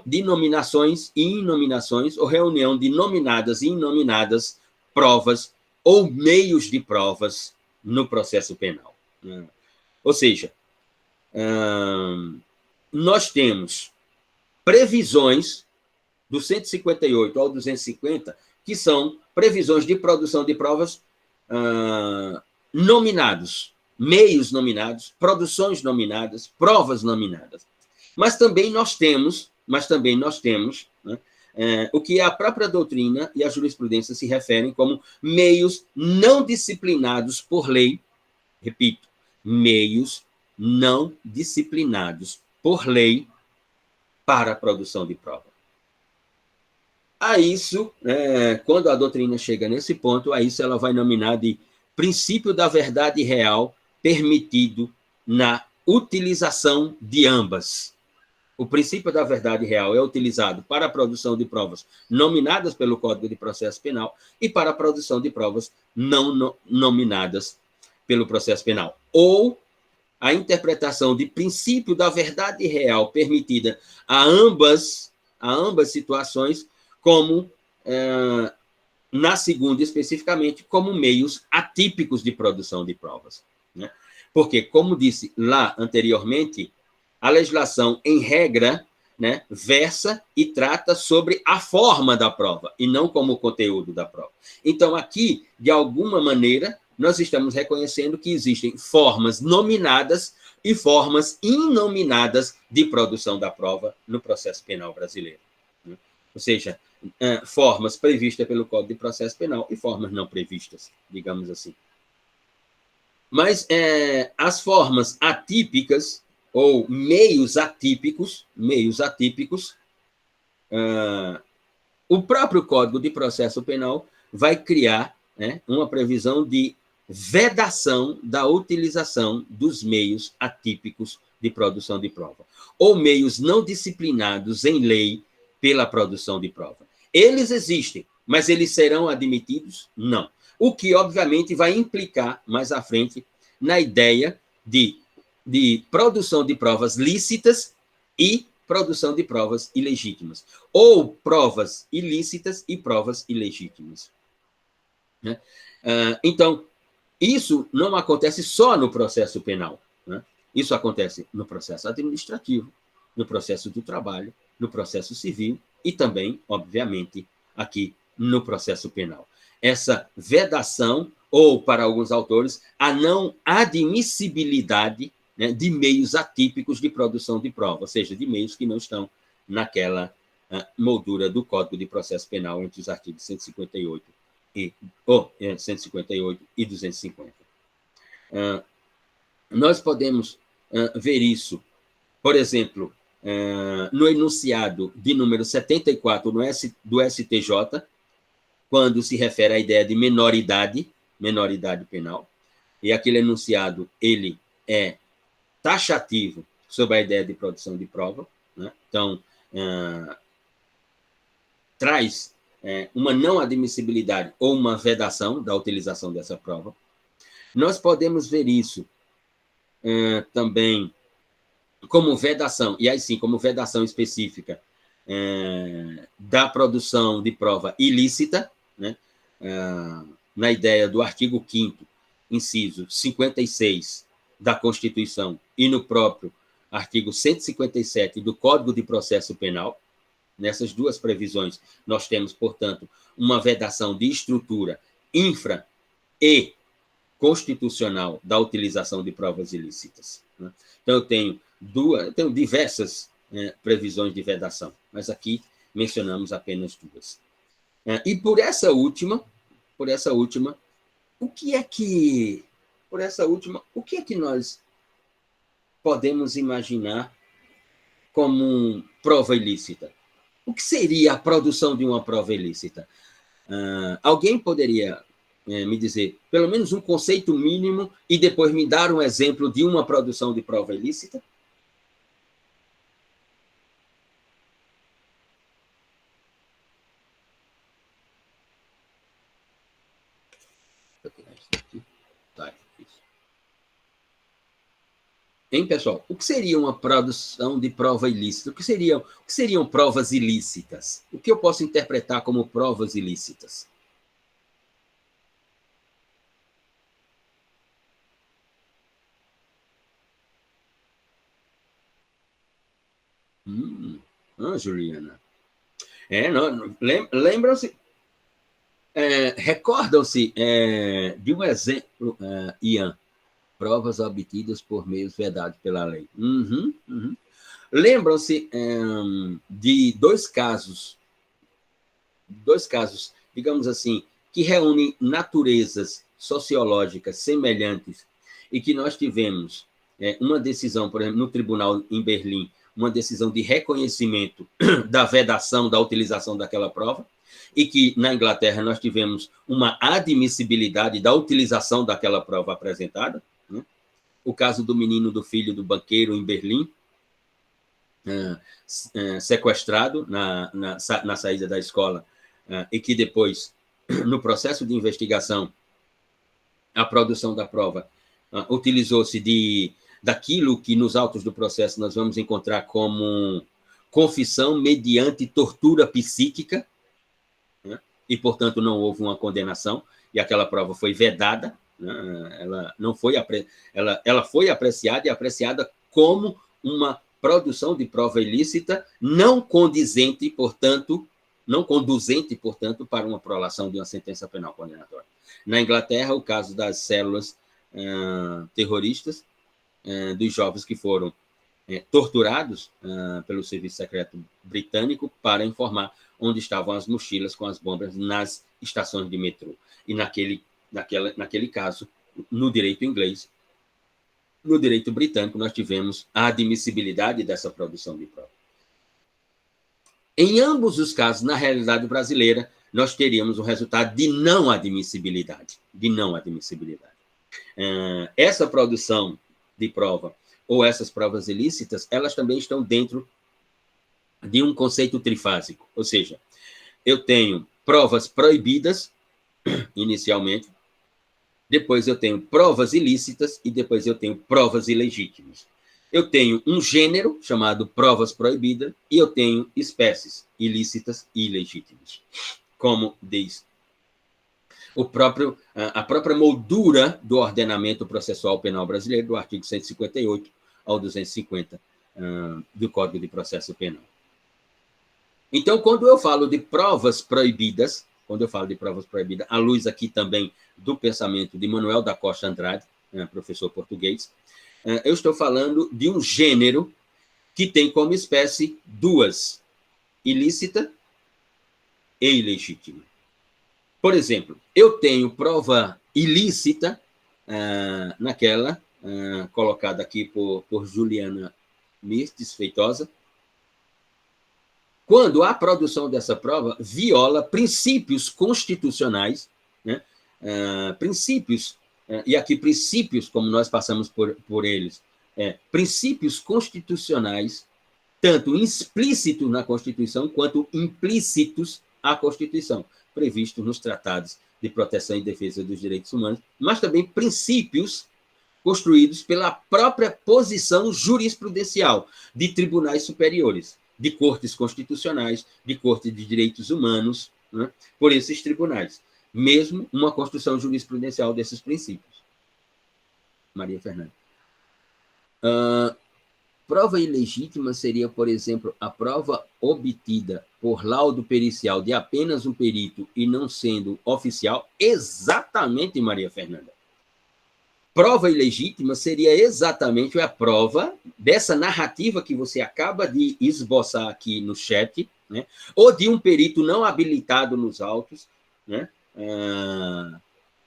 de nominações e inominações, ou reunião de nominadas e inominadas provas ou meios de provas no processo penal. Ou seja, nós temos previsões do 158 ao 250, que são previsões de produção de provas nominados, meios nominados, produções nominadas, provas nominadas. Mas também nós temos, né, o que a própria doutrina e a jurisprudência se referem como meios não disciplinados por lei, repito, meios não disciplinados por lei para a produção de prova. A isso, quando a doutrina chega nesse ponto, a isso ela vai nominar de princípio da verdade real permitido na utilização de ambas. O princípio da verdade real é utilizado para a produção de provas nominadas pelo Código de Processo Penal e para a produção de provas não nominadas pelo processo penal. Ou a interpretação de princípio da verdade real permitida a ambas situações, como, na segunda especificamente, como meios atípicos de produção de provas. Né? Porque, como disse lá anteriormente, a legislação, em regra, né, versa e trata sobre a forma da prova, e não como o conteúdo da prova. Então, aqui, de alguma maneira, nós estamos reconhecendo que existem formas nominadas e formas inominadas de produção da prova no processo penal brasileiro. Né? Ou seja, formas previstas pelo Código de Processo Penal e formas não previstas, digamos assim. Mas as formas atípicas, ou meios atípicos, o próprio Código de Processo Penal vai criar, né, uma previsão de vedação da utilização dos meios atípicos de produção de prova, ou meios não disciplinados em lei pela produção de prova. Eles existem, mas eles serão admitidos? Não. O que, obviamente, vai implicar, mais à frente, na ideia de produção de provas lícitas e produção de provas ilegítimas, ou provas ilícitas e provas ilegítimas. Né? Então, isso não acontece só no processo penal. Né? Isso acontece no processo administrativo, no processo do trabalho, no processo civil e também, obviamente, aqui no processo penal. Essa vedação, ou, para alguns autores, a não admissibilidade, né, de meios atípicos de produção de prova, ou seja, de meios que não estão naquela moldura do Código de Processo Penal entre os artigos 158 e 250. Nós podemos ver isso, por exemplo, no enunciado de número 74 do STJ, quando se refere à ideia de menoridade penal, e aquele enunciado ele é taxativo sobre a ideia de produção de prova, né? Então, traz uma não admissibilidade ou uma vedação da utilização dessa prova. Nós podemos ver isso também como vedação, e aí sim, como vedação específica da produção de prova ilícita, né? Na ideia do artigo 5º, inciso 56 da Constituição e no próprio artigo 157 do Código de Processo Penal. Nessas duas previsões, nós temos, portanto, uma vedação de estrutura infra e constitucional da utilização de provas ilícitas, né? Então, eu tenho diversas previsões de vedação, mas aqui mencionamos apenas duas. E por essa última, o que é que nós podemos imaginar como prova ilícita? O que seria a produção de uma prova ilícita? Alguém poderia me dizer pelo menos um conceito mínimo e depois me dar um exemplo de uma produção de prova ilícita? Hein, pessoal? O que seria uma produção de prova ilícita? O que seriam provas ilícitas? O que eu posso interpretar como provas ilícitas? Juliana. Lembram-se, recordam-se de um exemplo, Ian, provas obtidas por meios vedados pela lei. Lembram-se de dois casos, digamos assim, que reúnem naturezas sociológicas semelhantes e que nós tivemos uma decisão, por exemplo, no tribunal em Berlim, uma decisão de reconhecimento da vedação da utilização daquela prova, e que na Inglaterra nós tivemos uma admissibilidade da utilização daquela prova apresentada, né? O caso do menino do filho do banqueiro em Berlim, sequestrado na saída da escola, e que depois, no processo de investigação, a produção da prova utilizou-se daquilo que nos autos do processo nós vamos encontrar como confissão mediante tortura psíquica, né? E, portanto, não houve uma condenação, e aquela prova foi vedada, né? Ela foi apreciada, e apreciada como uma produção de prova ilícita não conduzente, portanto, para uma prolação de uma sentença penal condenatória. Na Inglaterra, o caso das células terroristas, dos jovens que foram torturados pelo Serviço Secreto Britânico para informar onde estavam as mochilas com as bombas nas estações de metrô. E naquele caso, no direito inglês, no direito britânico, nós tivemos a admissibilidade dessa produção de prova. Em ambos os casos, na realidade brasileira, nós teríamos um resultado de não admissibilidade. Essa produção de prova ou essas provas ilícitas, elas também estão dentro de um conceito trifásico, ou seja, eu tenho provas proibidas, inicialmente, depois eu tenho provas ilícitas e depois eu tenho provas ilegítimas. Eu tenho um gênero chamado provas proibidas e eu tenho espécies ilícitas e ilegítimas, como diz a própria moldura do ordenamento processual penal brasileiro, do artigo 158 ao 250 do Código de Processo Penal. Então, quando eu falo de provas proibidas, à luz aqui também do pensamento de Manuel da Costa Andrade, professor português, eu estou falando de um gênero que tem como espécie duas ilícita e ilegítima. Por exemplo, eu tenho prova ilícita naquela colocada aqui por Juliana Mirtes Feitosa, quando a produção dessa prova viola princípios constitucionais, né? Princípios, e aqui princípios, como nós passamos por eles, princípios constitucionais, tanto explícitos na Constituição quanto implícitos à Constituição, previstos nos tratados de proteção e defesa dos direitos humanos, mas também princípios construídos pela própria posição jurisprudencial de tribunais superiores, de cortes constitucionais, de cortes de direitos humanos, né, por esses tribunais, mesmo uma construção jurisprudencial desses princípios. Maria Fernanda. Prova ilegítima seria, por exemplo, a prova obtida por laudo pericial de apenas um perito e não sendo oficial? Exatamente, Maria Fernanda. Prova ilegítima seria exatamente a prova dessa narrativa que você acaba de esboçar aqui no chat, né? Ou de um perito não habilitado nos autos, né?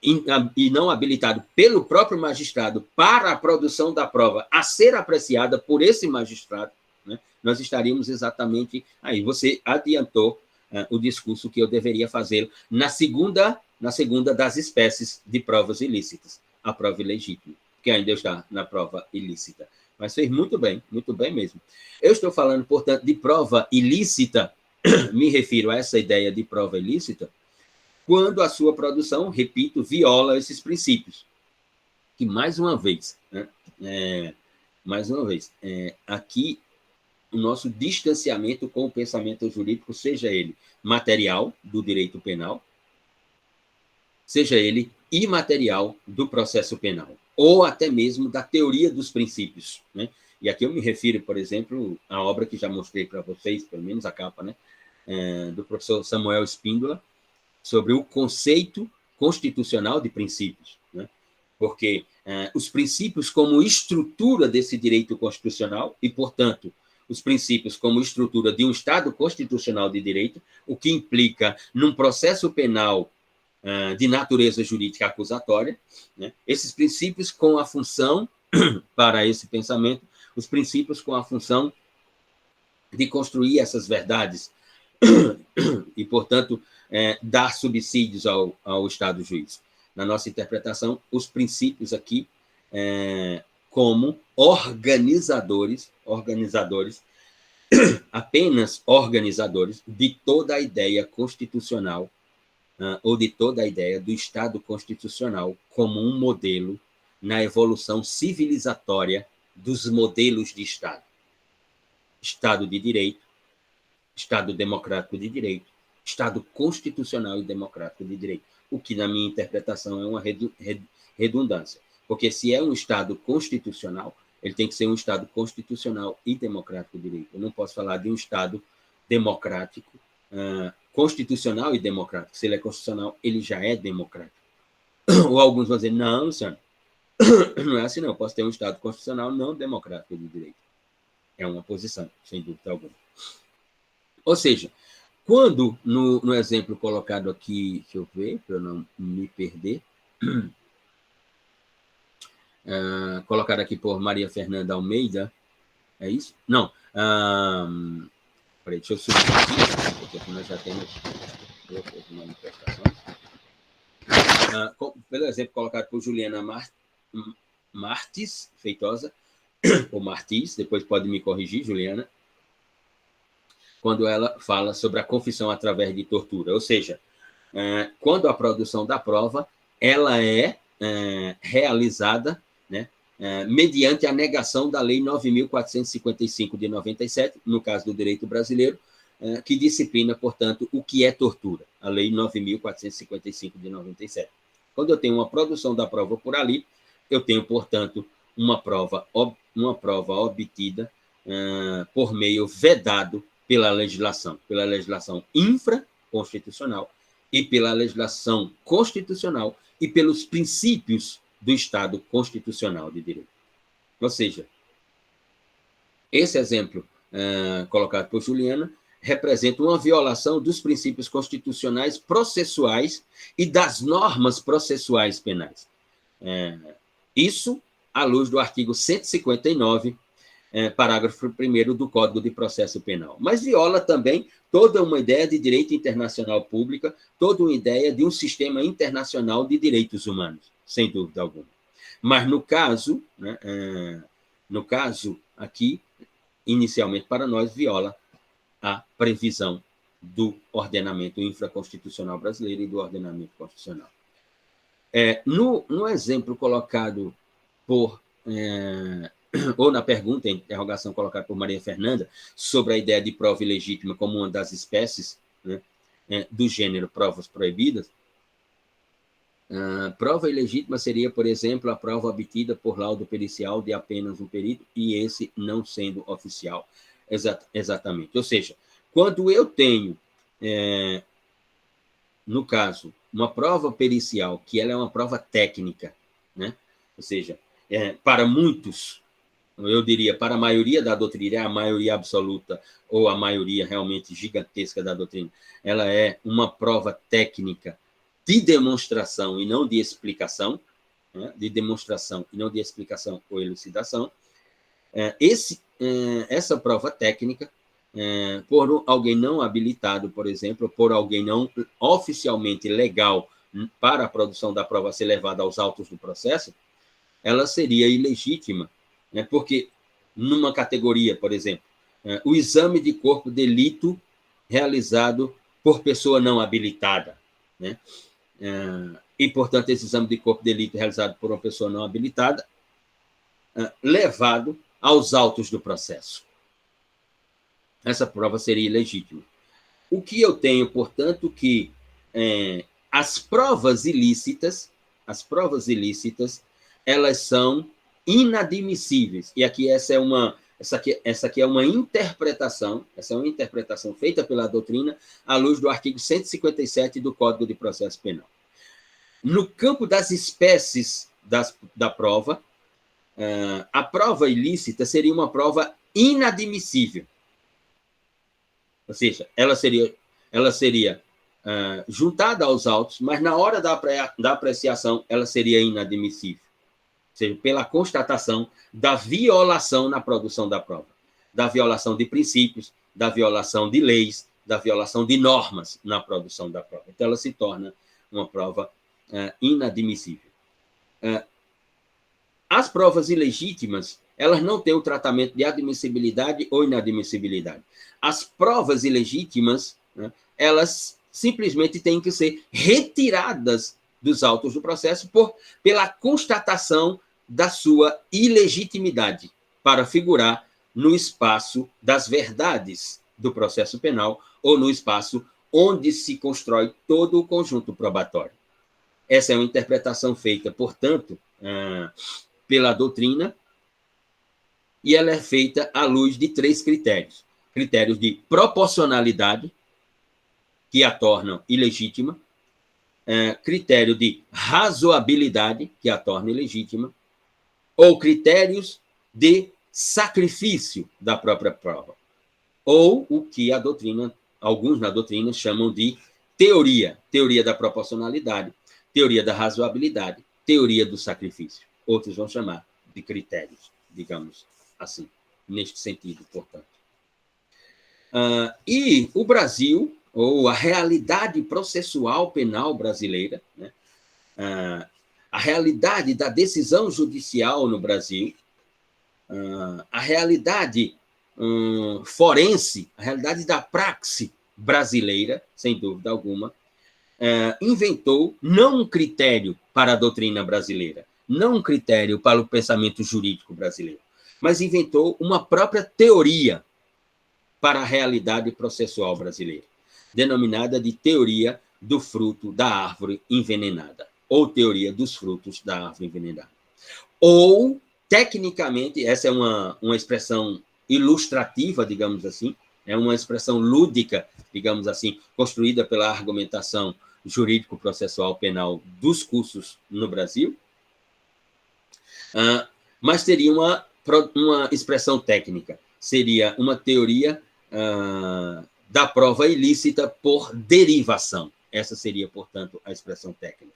E não habilitado pelo próprio magistrado para a produção da prova a ser apreciada por esse magistrado, né? Nós estaríamos exatamente aí. Você adiantou o discurso que eu deveria fazer na segunda das espécies de provas ilícitas, a prova ilegítima, que ainda está na prova ilícita. Mas fez muito bem mesmo. Eu estou falando, portanto, de prova ilícita, me refiro a essa ideia de prova ilícita, quando a sua produção, repito, viola esses princípios. Que, mais uma vez, aqui o nosso distanciamento com o pensamento jurídico, seja ele material do direito penal, seja ele imaterial do processo penal, ou até mesmo da teoria dos princípios, né? E aqui eu me refiro, por exemplo, à obra que já mostrei para vocês, pelo menos a capa, né? Do professor Samuel Spíndola, sobre o conceito constitucional de princípios, né? Porque os princípios como estrutura desse direito constitucional e, portanto, os princípios como estrutura de um Estado constitucional de direito, o que implica num processo penal de natureza jurídica acusatória, né? Esses princípios com a função, para esse pensamento, os princípios com a função de construir essas verdades e, portanto, dar subsídios ao Estado juiz. Na nossa interpretação, os princípios aqui como organizadores, apenas organizadores de toda a ideia constitucional ou de toda a ideia do Estado constitucional como um modelo na evolução civilizatória dos modelos de Estado. Estado de direito, Estado democrático de direito, Estado constitucional e democrático de direito, o que, na minha interpretação, é uma redundância. Porque se é um Estado constitucional, ele tem que ser um Estado constitucional e democrático de direito. Eu não posso falar de um Estado democrático, constitucional e democrático. Se ele é constitucional, ele já é democrático. Ou alguns vão dizer, não, Luciano, não é assim não. Eu posso ter um Estado constitucional não democrático de direito. É uma posição, sem dúvida alguma. Ou seja, quando, no exemplo colocado aqui, deixa eu ver, para eu não me perder, colocado aqui por Maria Fernanda Almeida, é isso? Não. Peraí, deixa eu subir aqui, porque nós já temos outras manifestações. Pelo exemplo colocado por Juliana Martes Feitosa, ou Martins, depois pode me corrigir, Juliana, quando ela fala sobre a confissão através de tortura, ou seja, quando a produção da prova ela é realizada, né, mediante a negação da Lei 9.455 de 97, no caso do direito brasileiro, que disciplina, portanto, o que é tortura, a Lei 9.455 de 97. Quando eu tenho uma produção da prova por ali, eu tenho, portanto, uma prova obtida por meio vedado pela legislação infraconstitucional e pela legislação constitucional e pelos princípios do Estado constitucional de direito. Ou seja, esse exemplo colocado por Juliana representa uma violação dos princípios constitucionais processuais e das normas processuais penais. Isso à luz do artigo 159, parágrafo 1º do Código de Processo Penal. Mas viola também toda uma ideia de direito internacional pública, toda uma ideia de um sistema internacional de direitos humanos, sem dúvida alguma. Mas no caso, aqui, inicialmente para nós, viola a previsão do ordenamento infraconstitucional brasileiro e do ordenamento constitucional. No exemplo colocado ou na pergunta, interrogação colocada por Maria Fernanda, sobre a ideia de prova ilegítima como uma das espécies, né, do gênero provas proibidas, prova ilegítima seria, por exemplo, a prova obtida por laudo pericial de apenas um perito, e esse não sendo oficial. Exatamente. Ou seja, quando eu tenho, no caso, uma prova pericial, que ela é uma prova técnica, né? Ou seja, para muitos, eu diria, para a maioria da doutrina, a maioria absoluta ou a maioria realmente gigantesca da doutrina, ela é uma prova técnica de demonstração e não de explicação, né? De demonstração e não de explicação ou elucidação. Essa prova técnica, por alguém não habilitado, por exemplo, por alguém não oficialmente legal para a produção da prova ser levada aos autos do processo, ela seria ilegítima, né? Porque numa categoria, por exemplo, o exame de corpo de delito realizado por pessoa não habilitada, né? E, portanto, esse exame de corpo de delito realizado por uma pessoa não habilitada, levado aos autos do processo. Essa prova seria ilegítima. O que eu tenho, portanto, que as provas ilícitas, elas são inadmissíveis. E aqui essa aqui é uma interpretação, feita pela doutrina à luz do artigo 157 do Código de Processo Penal. No campo das espécies da prova, a prova ilícita seria uma prova inadmissível. Ou seja, ela seria juntada aos autos, mas na hora da apreciação ela seria inadmissível. Ou seja, pela constatação da violação na produção da prova, da violação de princípios, da violação de leis, da violação de normas na produção da prova. Então, ela se torna uma prova inadmissível. As provas ilegítimas, elas não têm o tratamento de admissibilidade ou inadmissibilidade. As provas ilegítimas, né, elas simplesmente têm que ser retiradas dos autos do processo pela constatação da sua ilegitimidade para figurar no espaço das verdades do processo penal ou no espaço onde se constrói todo o conjunto probatório. Essa é uma interpretação feita, portanto, pela doutrina, e ela é feita à luz de 3 critérios. Critérios de proporcionalidade, que a tornam ilegítima, critério de razoabilidade, que a torna ilegítima, ou critérios de sacrifício da própria prova, ou o que alguns na doutrina chamam de teoria da proporcionalidade, teoria da razoabilidade, teoria do sacrifício. Outros vão chamar de critérios, digamos assim, neste sentido, portanto. E o Brasil, ou a realidade processual penal brasileira, né? A realidade da decisão judicial no Brasil, a realidade forense, a realidade da praxe brasileira, sem dúvida alguma, inventou não um critério para a doutrina brasileira, não um critério para o pensamento jurídico brasileiro, mas inventou uma própria teoria para a realidade processual brasileira, denominada de teoria do fruto da árvore envenenada, ou teoria dos frutos da árvore envenenada. Ou, tecnicamente, essa é uma expressão ilustrativa, digamos assim, é uma expressão lúdica, digamos assim, construída pela argumentação jurídico-processual penal dos cursos no Brasil, mas teria uma expressão técnica, seria uma teoria da prova ilícita por derivação. Essa seria, portanto, a expressão técnica.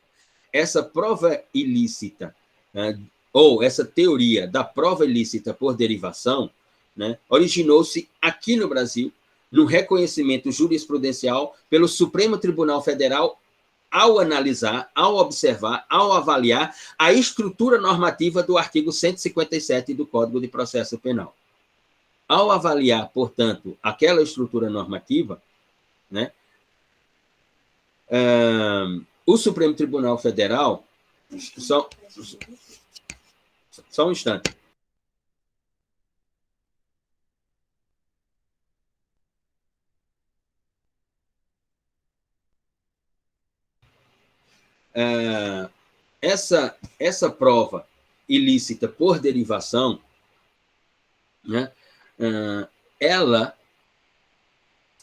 Essa prova ilícita, né, ou essa teoria da prova ilícita por derivação, né, originou-se aqui no Brasil, no reconhecimento jurisprudencial pelo Supremo Tribunal Federal, ao analisar, ao observar, ao avaliar a estrutura normativa do artigo 157 do Código de Processo Penal. Ao avaliar, portanto, aquela estrutura normativa, né, o Supremo Tribunal Federal, só um instante. Essa prova ilícita por derivação, né, ela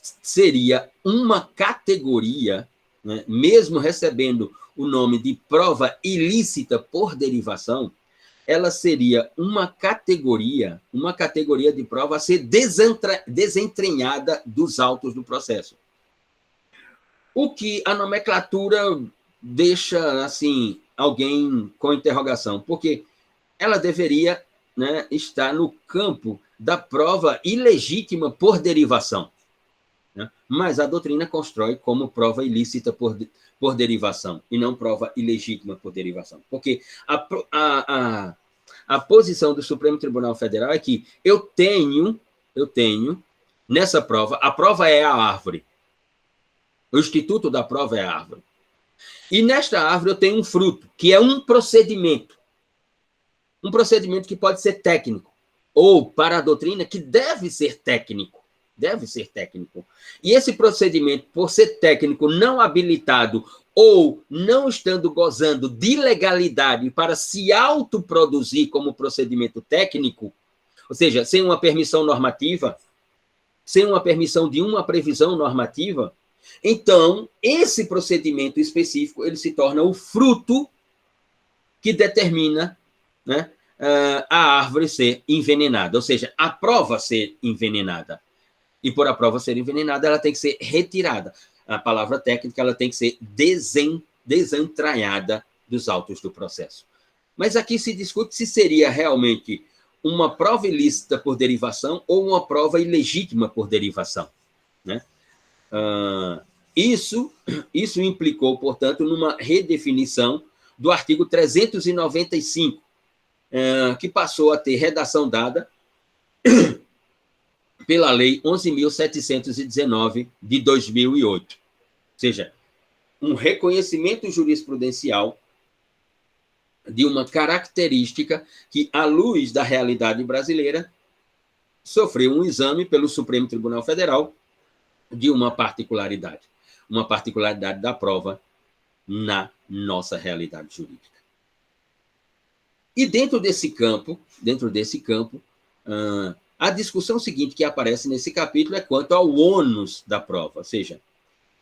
seria uma categoria, né, mesmo recebendo o nome de prova ilícita por derivação, ela seria uma categoria de prova a ser desentranhada dos autos do processo. O que a nomenclatura deixa, assim, alguém com interrogação, porque ela deveria, né, estar no campo da prova ilegítima por derivação, né? Mas a doutrina constrói como prova ilícita por derivação, e não prova ilegítima por derivação. Porque a posição do Supremo Tribunal Federal é que eu tenho, nessa prova, a prova é a árvore. O instituto da prova é a árvore. E nesta árvore eu tenho um fruto, que é um procedimento. Um procedimento que pode ser técnico, ou, para a doutrina, que deve ser técnico. Deve ser técnico. E esse procedimento, por ser técnico, não habilitado ou não estando gozando de legalidade para se autoproduzir como procedimento técnico, ou seja, sem uma permissão normativa, sem uma permissão de uma previsão normativa, então, esse procedimento específico, ele se torna o fruto que determina, né, a árvore ser envenenada, ou seja, a prova ser envenenada. E por a prova ser envenenada, ela tem que ser retirada. A palavra técnica, ela tem que ser desentranhada dos autos do processo. Mas aqui se discute se seria realmente uma prova ilícita por derivação ou uma prova ilegítima por derivação, né? Isso implicou, portanto, numa redefinição do artigo 395, que passou a ter redação dada pela Lei 11.719 de 2008. Ou seja, um reconhecimento jurisprudencial de uma característica que, à luz da realidade brasileira, sofreu um exame pelo Supremo Tribunal Federal de uma particularidade da prova na nossa realidade jurídica. E dentro desse campo, a discussão seguinte que aparece nesse capítulo é quanto ao ônus da prova, ou seja,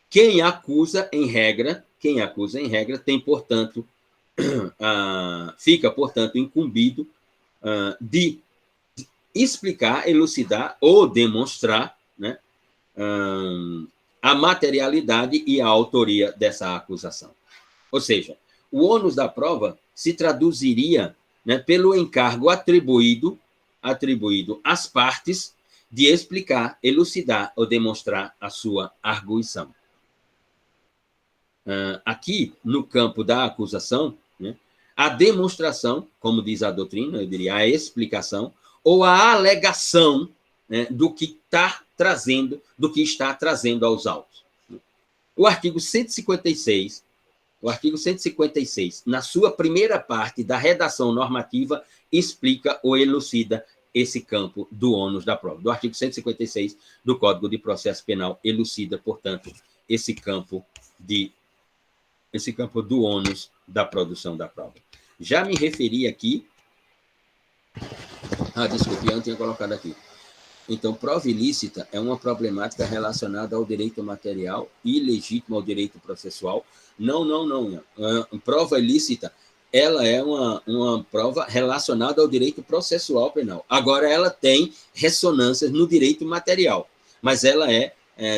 quem acusa em regra tem, portanto, fica, portanto, incumbido de explicar, elucidar ou demonstrar, né, a materialidade e a autoria dessa acusação. Ou seja, o ônus da prova se traduziria, né, pelo encargo atribuído às partes de explicar, elucidar ou demonstrar a sua arguição. Aqui, no campo da acusação, né, a demonstração, como diz a doutrina, eu diria a explicação, ou a alegação, né, do que está trazendo aos autos. O artigo 156, na sua primeira parte da redação normativa, explica ou elucida esse campo do ônus da prova. Do artigo 156 do Código de Processo Penal elucida, portanto, esse campo do ônus da produção da prova. Já me referi aqui... desculpe, eu não tinha colocado aqui. Então, prova ilícita é uma problemática relacionada ao direito material e ilegítima ao direito processual. Não. Prova ilícita, ela é uma prova relacionada ao direito processual penal. Agora, ela tem ressonâncias no direito material, mas ela é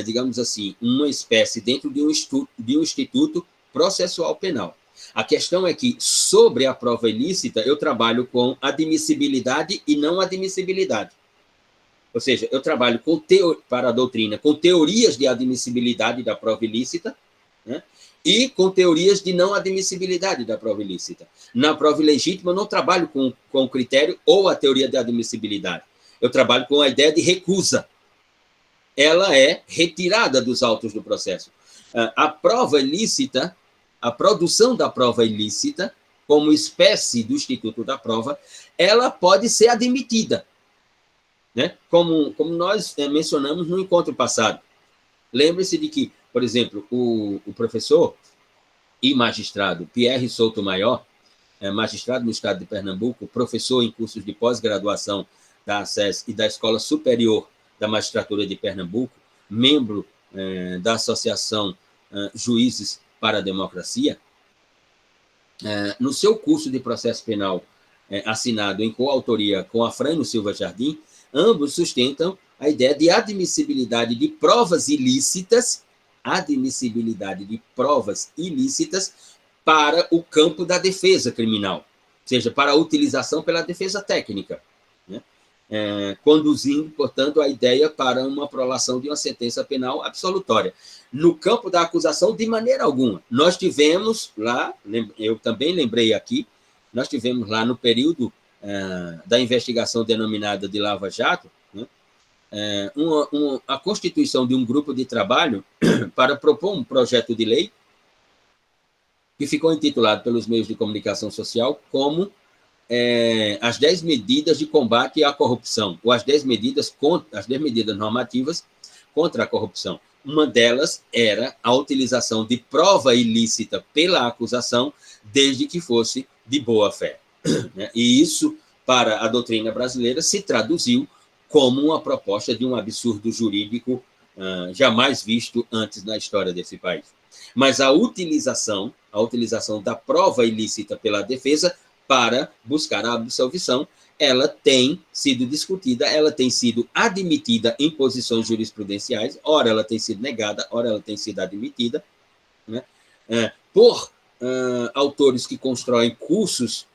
digamos assim, uma espécie dentro de um instituto processual penal. A questão é que, sobre a prova ilícita, eu trabalho com admissibilidade e não admissibilidade. Ou seja, eu trabalho para a doutrina com teorias de admissibilidade da prova ilícita, né? E com teorias de não admissibilidade da prova ilícita. Na prova ilegítima, eu não trabalho com o critério ou a teoria de admissibilidade. Eu trabalho com a ideia de recusa. Ela é retirada dos autos do processo. A prova ilícita, a produção da prova ilícita, como espécie do instituto da prova, ela pode ser admitida, né? Como nós mencionamos no encontro passado. Lembre-se de que, por exemplo, o professor e magistrado Pierre Souto-Maior, magistrado no estado de Pernambuco, professor em cursos de pós-graduação da ACES e da Escola Superior da Magistratura de Pernambuco, membro da Associação Juízes para a Democracia, no seu curso de processo penal assinado em coautoria com Afrânio Silva Jardim, ambos sustentam a ideia de admissibilidade de provas ilícitas, para o campo da defesa criminal, ou seja, para a utilização pela defesa técnica, né? Conduzindo, portanto, a ideia para uma prolação de uma sentença penal absolutória. No campo da acusação, de maneira alguma. Nós tivemos lá, eu também lembrei aqui, nós tivemos lá no período da investigação denominada de Lava Jato, né, a constituição de um grupo de trabalho para propor um projeto de lei que ficou intitulado pelos meios de comunicação social como as 10 medidas de combate à corrupção, ou as 10 medidas normativas contra a corrupção. Uma delas era a utilização de prova ilícita pela acusação, desde que fosse de boa-fé. E isso, para a doutrina brasileira, se traduziu como uma proposta de um absurdo jurídico jamais visto antes na história desse país. Mas a utilização da prova ilícita pela defesa para buscar a absolvição, ela tem sido discutida, ela tem sido admitida em posições jurisprudenciais, ora ela tem sido negada, ora ela tem sido admitida, né, por autores que constroem cursos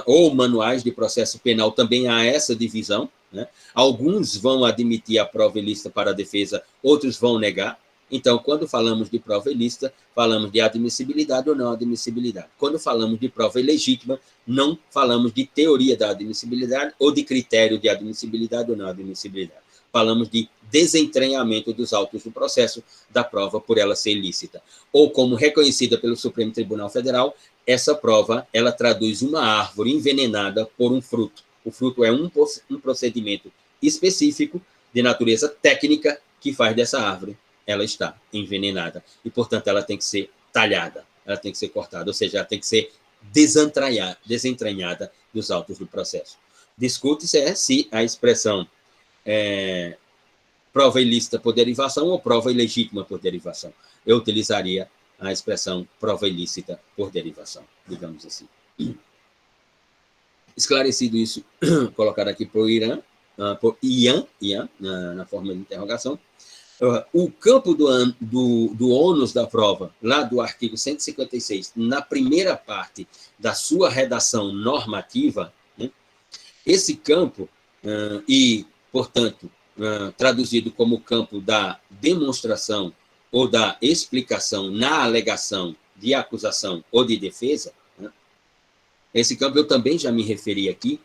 ou manuais de processo penal, também há essa divisão, né? Alguns vão admitir a prova ilícita para a defesa, outros vão negar. Então, quando falamos de prova ilícita, falamos de admissibilidade ou não admissibilidade. Quando falamos de prova ilegítima, não falamos de teoria da admissibilidade ou de critério de admissibilidade ou não admissibilidade. Falamos de desentranhamento dos autos do processo da prova por ela ser ilícita. Ou, como reconhecida pelo Supremo Tribunal Federal, essa prova ela traduz uma árvore envenenada por um fruto. O fruto é um procedimento específico de natureza técnica que faz dessa árvore ela está envenenada. E, portanto, ela tem que ser talhada, ela tem que ser cortada, ou seja, ela tem que ser desentranhada dos autos do processo. Discute-se se a expressão prova ilícita por derivação ou prova ilegítima por derivação. Eu utilizaria a expressão prova ilícita por derivação, digamos assim. Esclarecido isso, colocar aqui por Ian, na forma de interrogação, o campo do ônus da prova, lá do artigo 156, na primeira parte da sua redação normativa, né, esse campo, e, portanto, traduzido como campo da demonstração ou da explicação na alegação de acusação ou de defesa, né, esse campo eu também já me referi aqui.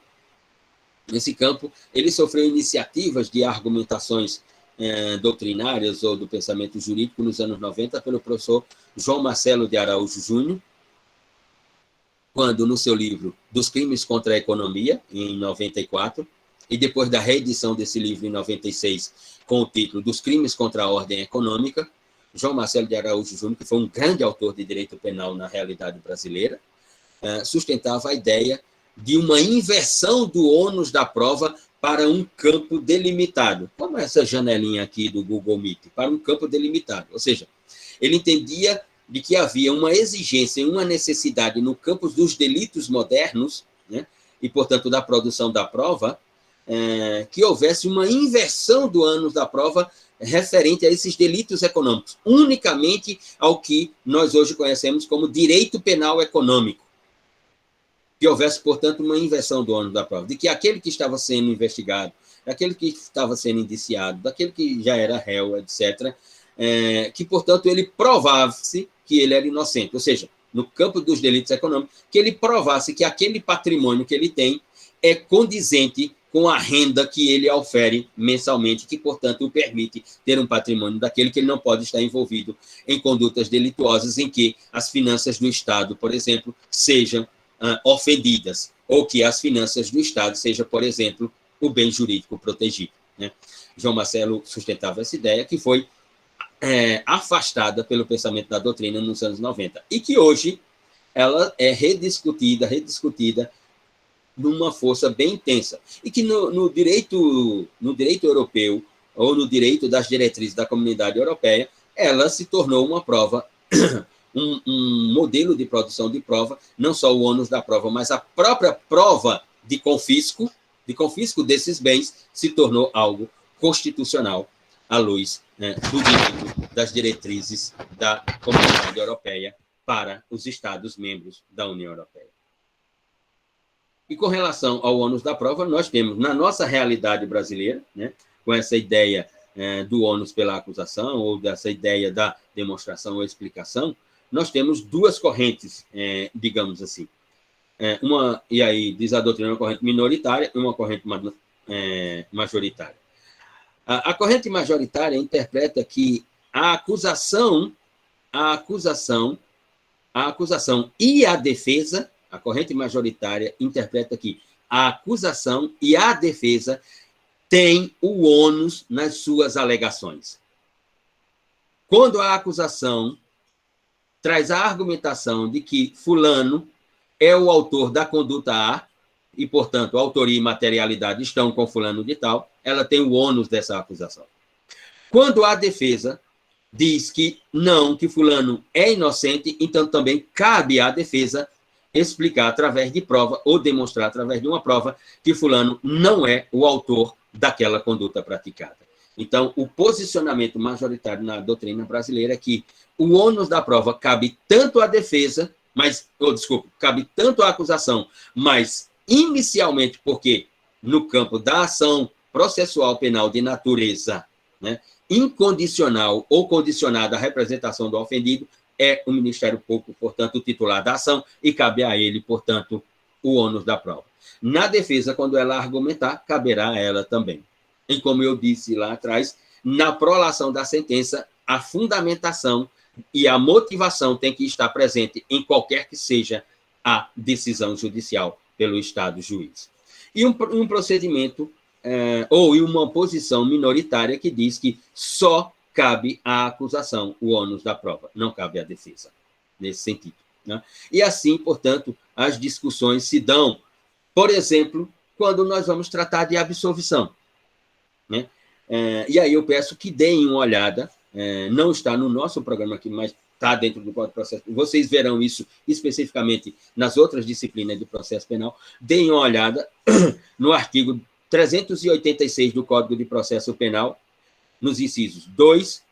Esse campo ele sofreu iniciativas de argumentações doutrinárias ou do pensamento jurídico nos anos 90 pelo professor João Marcelo de Araújo Júnior, quando no seu livro Dos Crimes contra a Economia, em 94, e depois da reedição desse livro em 96, com o título Dos Crimes contra a Ordem Econômica, João Marcelo de Araújo Júnior, que foi um grande autor de direito penal na realidade brasileira, sustentava a ideia de uma inversão do ônus da prova para um campo delimitado, como essa janelinha aqui do Google Meet, para um campo delimitado. Ou seja, ele entendia de que havia uma exigência e uma necessidade no campo dos delitos modernos, né, e, portanto, da produção da prova, que houvesse uma inversão do ônus da prova referente a esses delitos econômicos, unicamente ao que nós hoje conhecemos como direito penal econômico. Que houvesse, portanto, uma inversão do ônus da prova, de que aquele que estava sendo investigado, daquele que estava sendo indiciado, daquele que já era réu, etc., que, portanto, ele provasse que ele era inocente, ou seja, no campo dos delitos econômicos, que ele provasse que aquele patrimônio que ele tem é condizente com a renda que ele ofere mensalmente, que, portanto, o permite ter um patrimônio daquele que ele não pode estar envolvido em condutas delituosas em que as finanças do Estado, por exemplo, sejam ofendidas, ou que as finanças do Estado sejam, por exemplo, o bem jurídico protegido. Né? João Marcelo sustentava essa ideia, que foi afastada pelo pensamento da doutrina nos anos 90, e que hoje ela é rediscutida numa força bem intensa, e que no direito europeu, ou no direito das diretrizes da Comunidade Europeia, ela se tornou uma prova, um modelo de produção de prova, não só o ônus da prova, mas a própria prova de confisco desses bens, se tornou algo constitucional à luz do direito das diretrizes da Comunidade Europeia para os Estados-membros da União Europeia. E com relação ao ônus da prova, nós temos, na nossa realidade brasileira, né, com essa ideia do ônus pela acusação, ou dessa ideia da demonstração ou explicação, nós temos duas correntes, digamos assim. E aí diz a doutrina, uma corrente minoritária e uma corrente majoritária. A corrente majoritária interpreta que a acusação e a defesa, a corrente majoritária interpreta que a acusação e a defesa têm o ônus nas suas alegações. Quando a acusação traz a argumentação de que fulano é o autor da conduta A, e, portanto, autoria e materialidade estão com fulano de tal, ela tem o ônus dessa acusação. Quando a defesa diz que não, que fulano é inocente, então também cabe à defesa explicar através de prova ou demonstrar através de uma prova que fulano não é o autor daquela conduta praticada. Então, o posicionamento majoritário na doutrina brasileira é que o ônus da prova cabe tanto à defesa, cabe tanto à acusação, mas inicialmente porque no campo da ação processual penal de natureza, né, incondicional ou condicionada à representação do ofendido, é o Ministério Público, portanto, o titular da ação, e cabe a ele, portanto, o ônus da prova. Na defesa, quando ela argumentar, caberá a ela também. E como eu disse lá atrás, na prolação da sentença, a fundamentação e a motivação tem que estar presente em qualquer que seja a decisão judicial pelo Estado juiz. E um procedimento ou uma posição minoritária que diz que só cabe à acusação o ônus da prova, não cabe à defesa, nesse sentido. Né? E assim, portanto, as discussões se dão, por exemplo, quando nós vamos tratar de absolvição. Né? E aí eu peço que deem uma olhada, não está no nosso programa aqui, mas está dentro do Código de Processo. Vocês verão isso especificamente nas outras disciplinas de processo penal. Deem uma olhada no artigo 386 do Código de Processo Penal, nos incisos 2,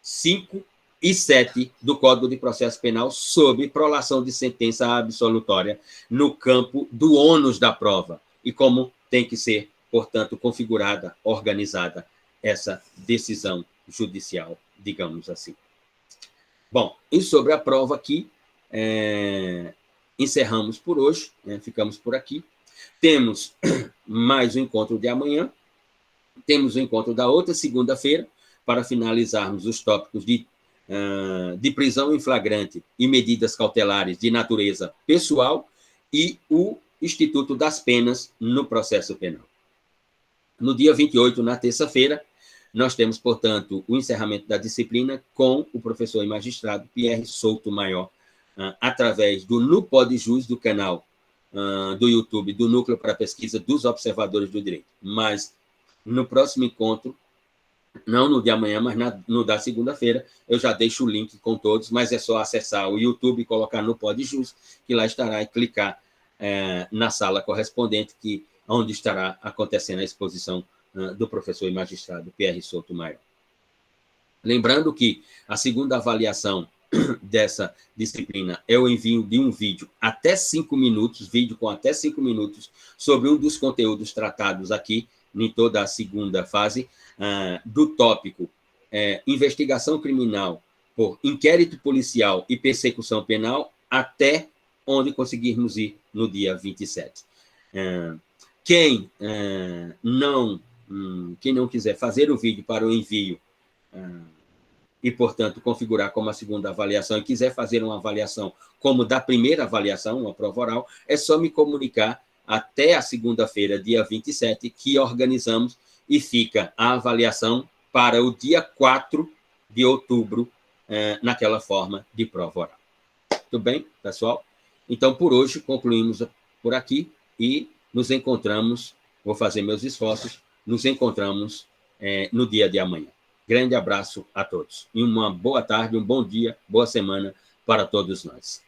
5 e 7 do Código de Processo Penal, sobre prolação de sentença absolutória no campo do ônus da prova, e como tem que ser, portanto, configurada, organizada essa decisão judicial, digamos assim. Bom, e sobre a prova aqui, encerramos por hoje, ficamos por aqui. Temos mais o encontro de amanhã, temos o encontro da outra segunda-feira, para finalizarmos os tópicos de prisão em flagrante e medidas cautelares de natureza pessoal e o Instituto das Penas no processo penal. No dia 28, na terça-feira, nós temos, portanto, o encerramento da disciplina com o professor e magistrado Pierre Souto Maior, através do NuPodJus, do canal do YouTube, do Núcleo para a Pesquisa dos Observadores do Direito. Mas, no próximo encontro, não no de amanhã, mas no da segunda-feira, eu já deixo o link com todos, mas é só acessar o YouTube e colocar NuPodJus, que lá estará, e clicar na sala correspondente, onde estará acontecendo a exposição do professor e magistrado Pierre Souto Maior. Lembrando que a segunda avaliação dessa disciplina é o envio de um vídeo até 5 minutos, vídeo com até 5 minutos, sobre um dos conteúdos tratados aqui, em toda a segunda fase, do tópico investigação criminal por inquérito policial e persecução penal, até onde conseguirmos ir no dia 27. Quem não quiser fazer o vídeo para o envio e, portanto, configurar como a segunda avaliação e quiser fazer uma avaliação como da primeira avaliação, uma prova oral, é só me comunicar até a segunda-feira, dia 27, que organizamos e fica a avaliação para o dia 4 de outubro, naquela forma de prova oral. Tudo bem, pessoal? Então, por hoje, concluímos por aqui e nos encontramos, vou fazer meus esforços, nos encontramos no dia de amanhã. Grande abraço a todos. E uma boa tarde, um bom dia, boa semana para todos nós.